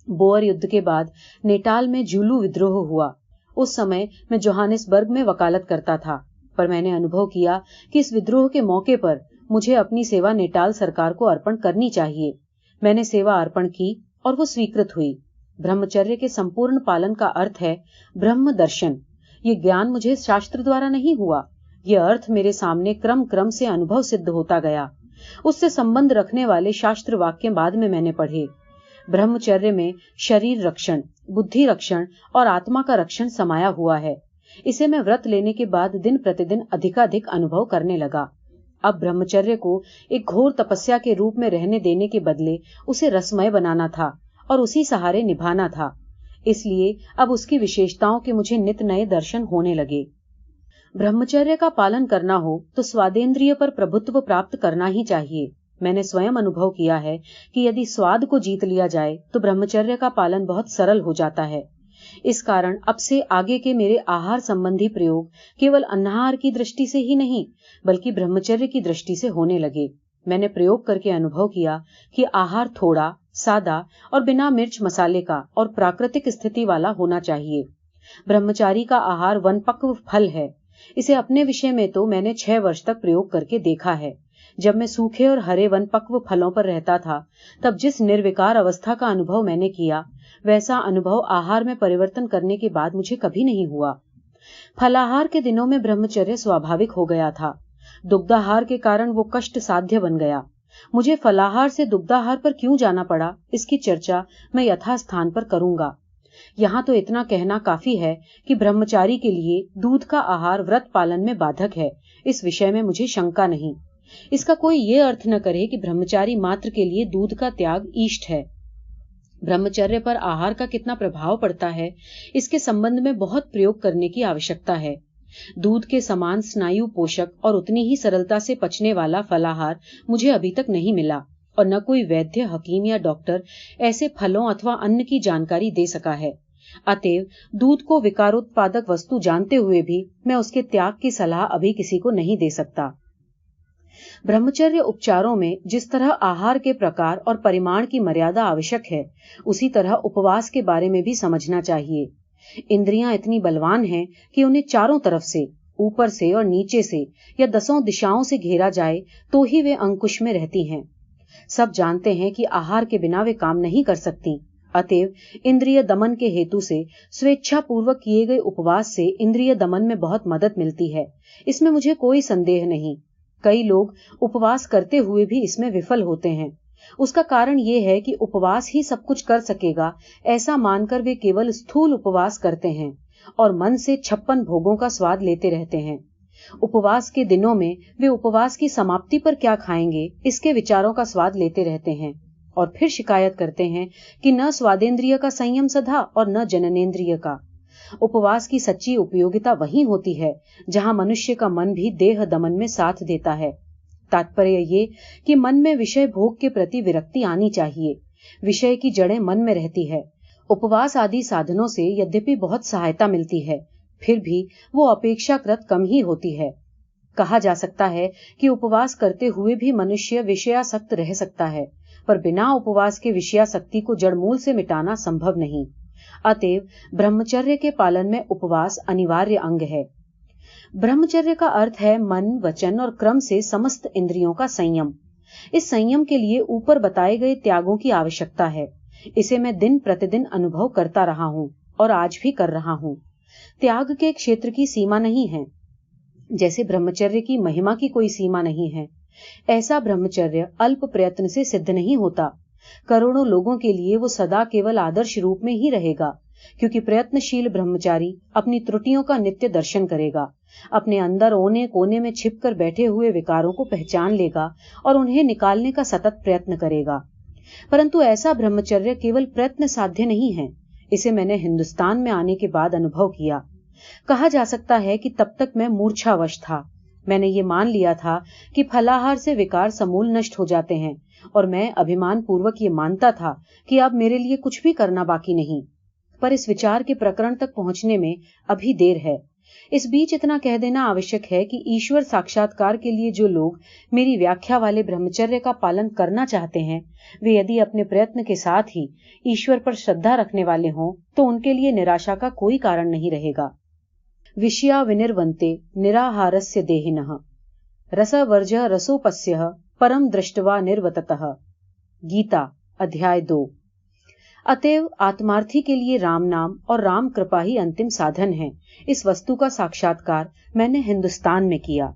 बोअर युद्ध के बाद नेटाल में जुलू विद्रोह हुआ। उस समय मैं जोहानिसबर्ग में वकालत करता था, पर मैंने अनुभव किया कि इस विद्रोह के मौके पर मुझे अपनी सेवा नेटाल सरकार को अर्पण करनी चाहिए। मैंने सेवा अर्पण की और वो स्वीकृत हुई। ब्रह्मचर्य के संपूर्ण पालन का अर्थ है ब्रह्म दर्शन। ये ज्ञान मुझे शास्त्र द्वारा नहीं हुआ। ये अर्थ मेरे सामने क्रम क्रम से अनुभव सिद्ध होता गया। उससे संबंध रखने वाले शास्त्र वाक्य बाद में मैंने पढ़े। ब्रह्मचर्य में शरीर रक्षण, बुद्धि रक्षण और आत्मा का रक्षण समाया हुआ है। इसे मैं व्रत लेने के बाद दिन प्रतिदिन अधिकाधिक अनुभव करने लगा। अब ब्रह्मचर्य को एक घोर तपस्या के रूप में रहने देने के बदले उसे रसमय बनाना था और उसी सहारे निभाना था। इसलिए अब उसकी विशेषताओं के मुझे नित नए दर्शन होने लगे। ब्रह्मचर्य का पालन करना हो तो स्वादेंद्रिय पर प्रभुत्व प्राप्त करना ही चाहिए। मैंने स्वयं अनुभव किया है कि यदि स्वाद को जीत लिया जाए तो ब्रह्मचर्य का पालन बहुत सरल हो जाता है। इस कारण अब से आगे के मेरे आहार संबंधी प्रयोग केवल अन्नहार की दृष्टि से ही नहीं, बल्कि ब्रह्मचर्य की दृष्टि से होने लगे। मैंने प्रयोग करके अनुभव किया कि आहार थोड़ा, सादा और बिना मिर्च मसाले का और प्राकृतिक स्थिति वाला होना चाहिए। ब्रह्मचारी का आहार वनपक्व फल है। इसे अपने विषय में तो मैंने 6 वर्ष तक प्रयोग करके देखा है। जब मैं सूखे और हरे वनपक्व फलों पर रहता था, तब जिस निर्विकार अवस्था का अनुभव मैंने किया, वैसा अनुभव आहार में परिवर्तन करने के बाद मुझे कभी नहीं हुआ। फलाहार के दिनों में ब्रह्मचर्य स्वाभाविक हो गया था। दुग्धाहार के कारण वो कष्ट साध्य बन गया। मुझे फलाहार से दुग्धाहार पर क्यों जाना पड़ा, इसकी चर्चा मैं यथास्थान पर करूंगा। यहाँ तो इतना कहना काफी है कि ब्रह्मचारी के लिए दूध का आहार व्रत पालन में बाधक है। इस विषय में मुझे शंका नहीं। इसका कोई ये अर्थ न करे कि ब्रह्मचारी मात्र के लिए दूध का त्याग इष्ट है। ब्रह्मचर्य पर आहार का कितना प्रभाव पड़ता है, इसके संबंध में बहुत प्रयोग करने की आवश्यकता है। दूध के समान स्नायु पोषक और उतनी ही सरलता से पचने वाला फलाहार मुझे अभी तक नहीं मिला और न कोई वैद्य, हकीम या डॉक्टर ऐसे फलों अथवा अन्न की जानकारी दे सका है। अतएव दूध को विकारोत्पादक वस्तु जानते हुए भी मैं उसके त्याग की सलाह अभी किसी को नहीं दे सकता। ब्रह्मचर्य उपचारों में जिस तरह आहार के प्रकार और परिमाण की मर्यादा आवश्यक है, उसी तरह उपवास के बारे में भी समझना चाहिए। इंद्रियां इतनी बलवान हैं कि उन्हें चारों तरफ से, ऊपर से और नीचे से या 10 दिशाओं से घेरा जाए तो ही वे अंकुश में रहती हैं। सब जानते हैं कि आहार के बिना वे काम नहीं कर सकती। अतएव इंद्रिय दमन के हेतु से स्वेच्छा पूर्वक किए गए उपवास से इंद्रिय दमन में बहुत मदद मिलती है, इसमें मुझे कोई संदेह नहीं। कई लोग उपवास करते हुए भी इसमें विफल होते हैं। उसका कारण ये है कि उपवास ही सब कुछ कर सकेगा ऐसा मानकर वे केवल स्थूल उपवास करते हैं और मन से 56 भोगों का स्वाद लेते रहते हैं। उपवास के दिनों में वे उपवास की समाप्ति पर क्या खाएंगे इसके विचारों का स्वाद लेते रहते हैं और फिर शिकायत करते हैं कि न स्वादेंद्रिय का संयम सधा और न जननेंद्रिय का। उपवास की सच्ची उपयोगिता वहीं होती है जहां मनुष्य का मन भी देह दमन में साथ देता है। तात्पर्य ये कि मन में विषय भोग के प्रति विरक्ति आनी चाहिए। विषय की जड़ें मन में रहती है। उपवास आदि साधनों से यद्यपि बहुत सहायता मिलती है, फिर भी वो अपेक्षाकृत कम ही होती है। कहा जा सकता है कि उपवास करते हुए भी मनुष्य विषयासक्त रह सकता है, पर बिना उपवास के विषयासक्ति को जड़मूल से मिटाना संभव नहीं। अतएव ब्रह्मचर्य के पालन में उपवास अनिवार्य अंग है। ब्रह्मचर्य का अर्थ है मन, वचन और क्रम से समस्त इंद्रियों का संयम। इस संयम के लिए ऊपर बताए गए त्यागों की आवश्यकता है। इसे मैं दिन प्रतिदिन अनुभव करता रहा हूँ और आज भी कर रहा हूँ। त्याग के क्षेत्र की सीमा नहीं है, जैसे ब्रह्मचर्य की महिमा की कोई सीमा नहीं है। ऐसा ब्रह्मचर्य अल्प प्रयत्न से सिद्ध नहीं होता। करोड़ों लोगों के लिए वो सदा केवल आदर्श रूप में ही रहेगा, क्योंकि प्रयत्नशील ब्रह्मचारी अपनी त्रुटियों का नित्य दर्शन करेगा, अपने अंदर ओने कोने में छिपकर बैठे हुए विकारों को पहचान लेगा और उन्हें निकालने का सतत प्रयत्न करेगा। परंतु ऐसा ब्रह्मचर्य केवल प्रयत्न साध्य नहीं है। इसे मैंने हिंदुस्तान में आने के बाद अनुभव किया। कहा जा सकता है कि तब तक मैं मूर्छावश था। मैंने ये मान लिया था कि फलाहार से विकार समूल नष्ट हो जाते हैं और मैं अभिमान पूर्वक ये मानता था कि अब मेरे लिए कुछ भी करना बाकी नहीं। पर इस विचार के प्रकरण तक पहुंचने में अभी देर है। इस बीच इतना कह देना आवश्यक है कि ईश्वर साक्षात्कार के लिए जो लोग मेरी व्याख्या वाले ब्रह्मचर्य का पालन करना चाहते हैं, वे यदि अपने प्रयत्न के साथ ही ईश्वर पर श्रद्धा रखने वाले हों तो उनके लिए निराशा का कोई कारण नहीं रहेगा। विषया विनिर्वन्ते निराहारस्य देहिनः रसवर्ज्य रसोपस्यः परम दृष्ट्वा निर्वततः। गीता अध्याय 2। अतएव आत्मार्थी के लिए राम नाम और राम कृपा ही अंतिम साधन है। इस वस्तु का साक्षात्कार मैंने हिंदुस्तान में किया।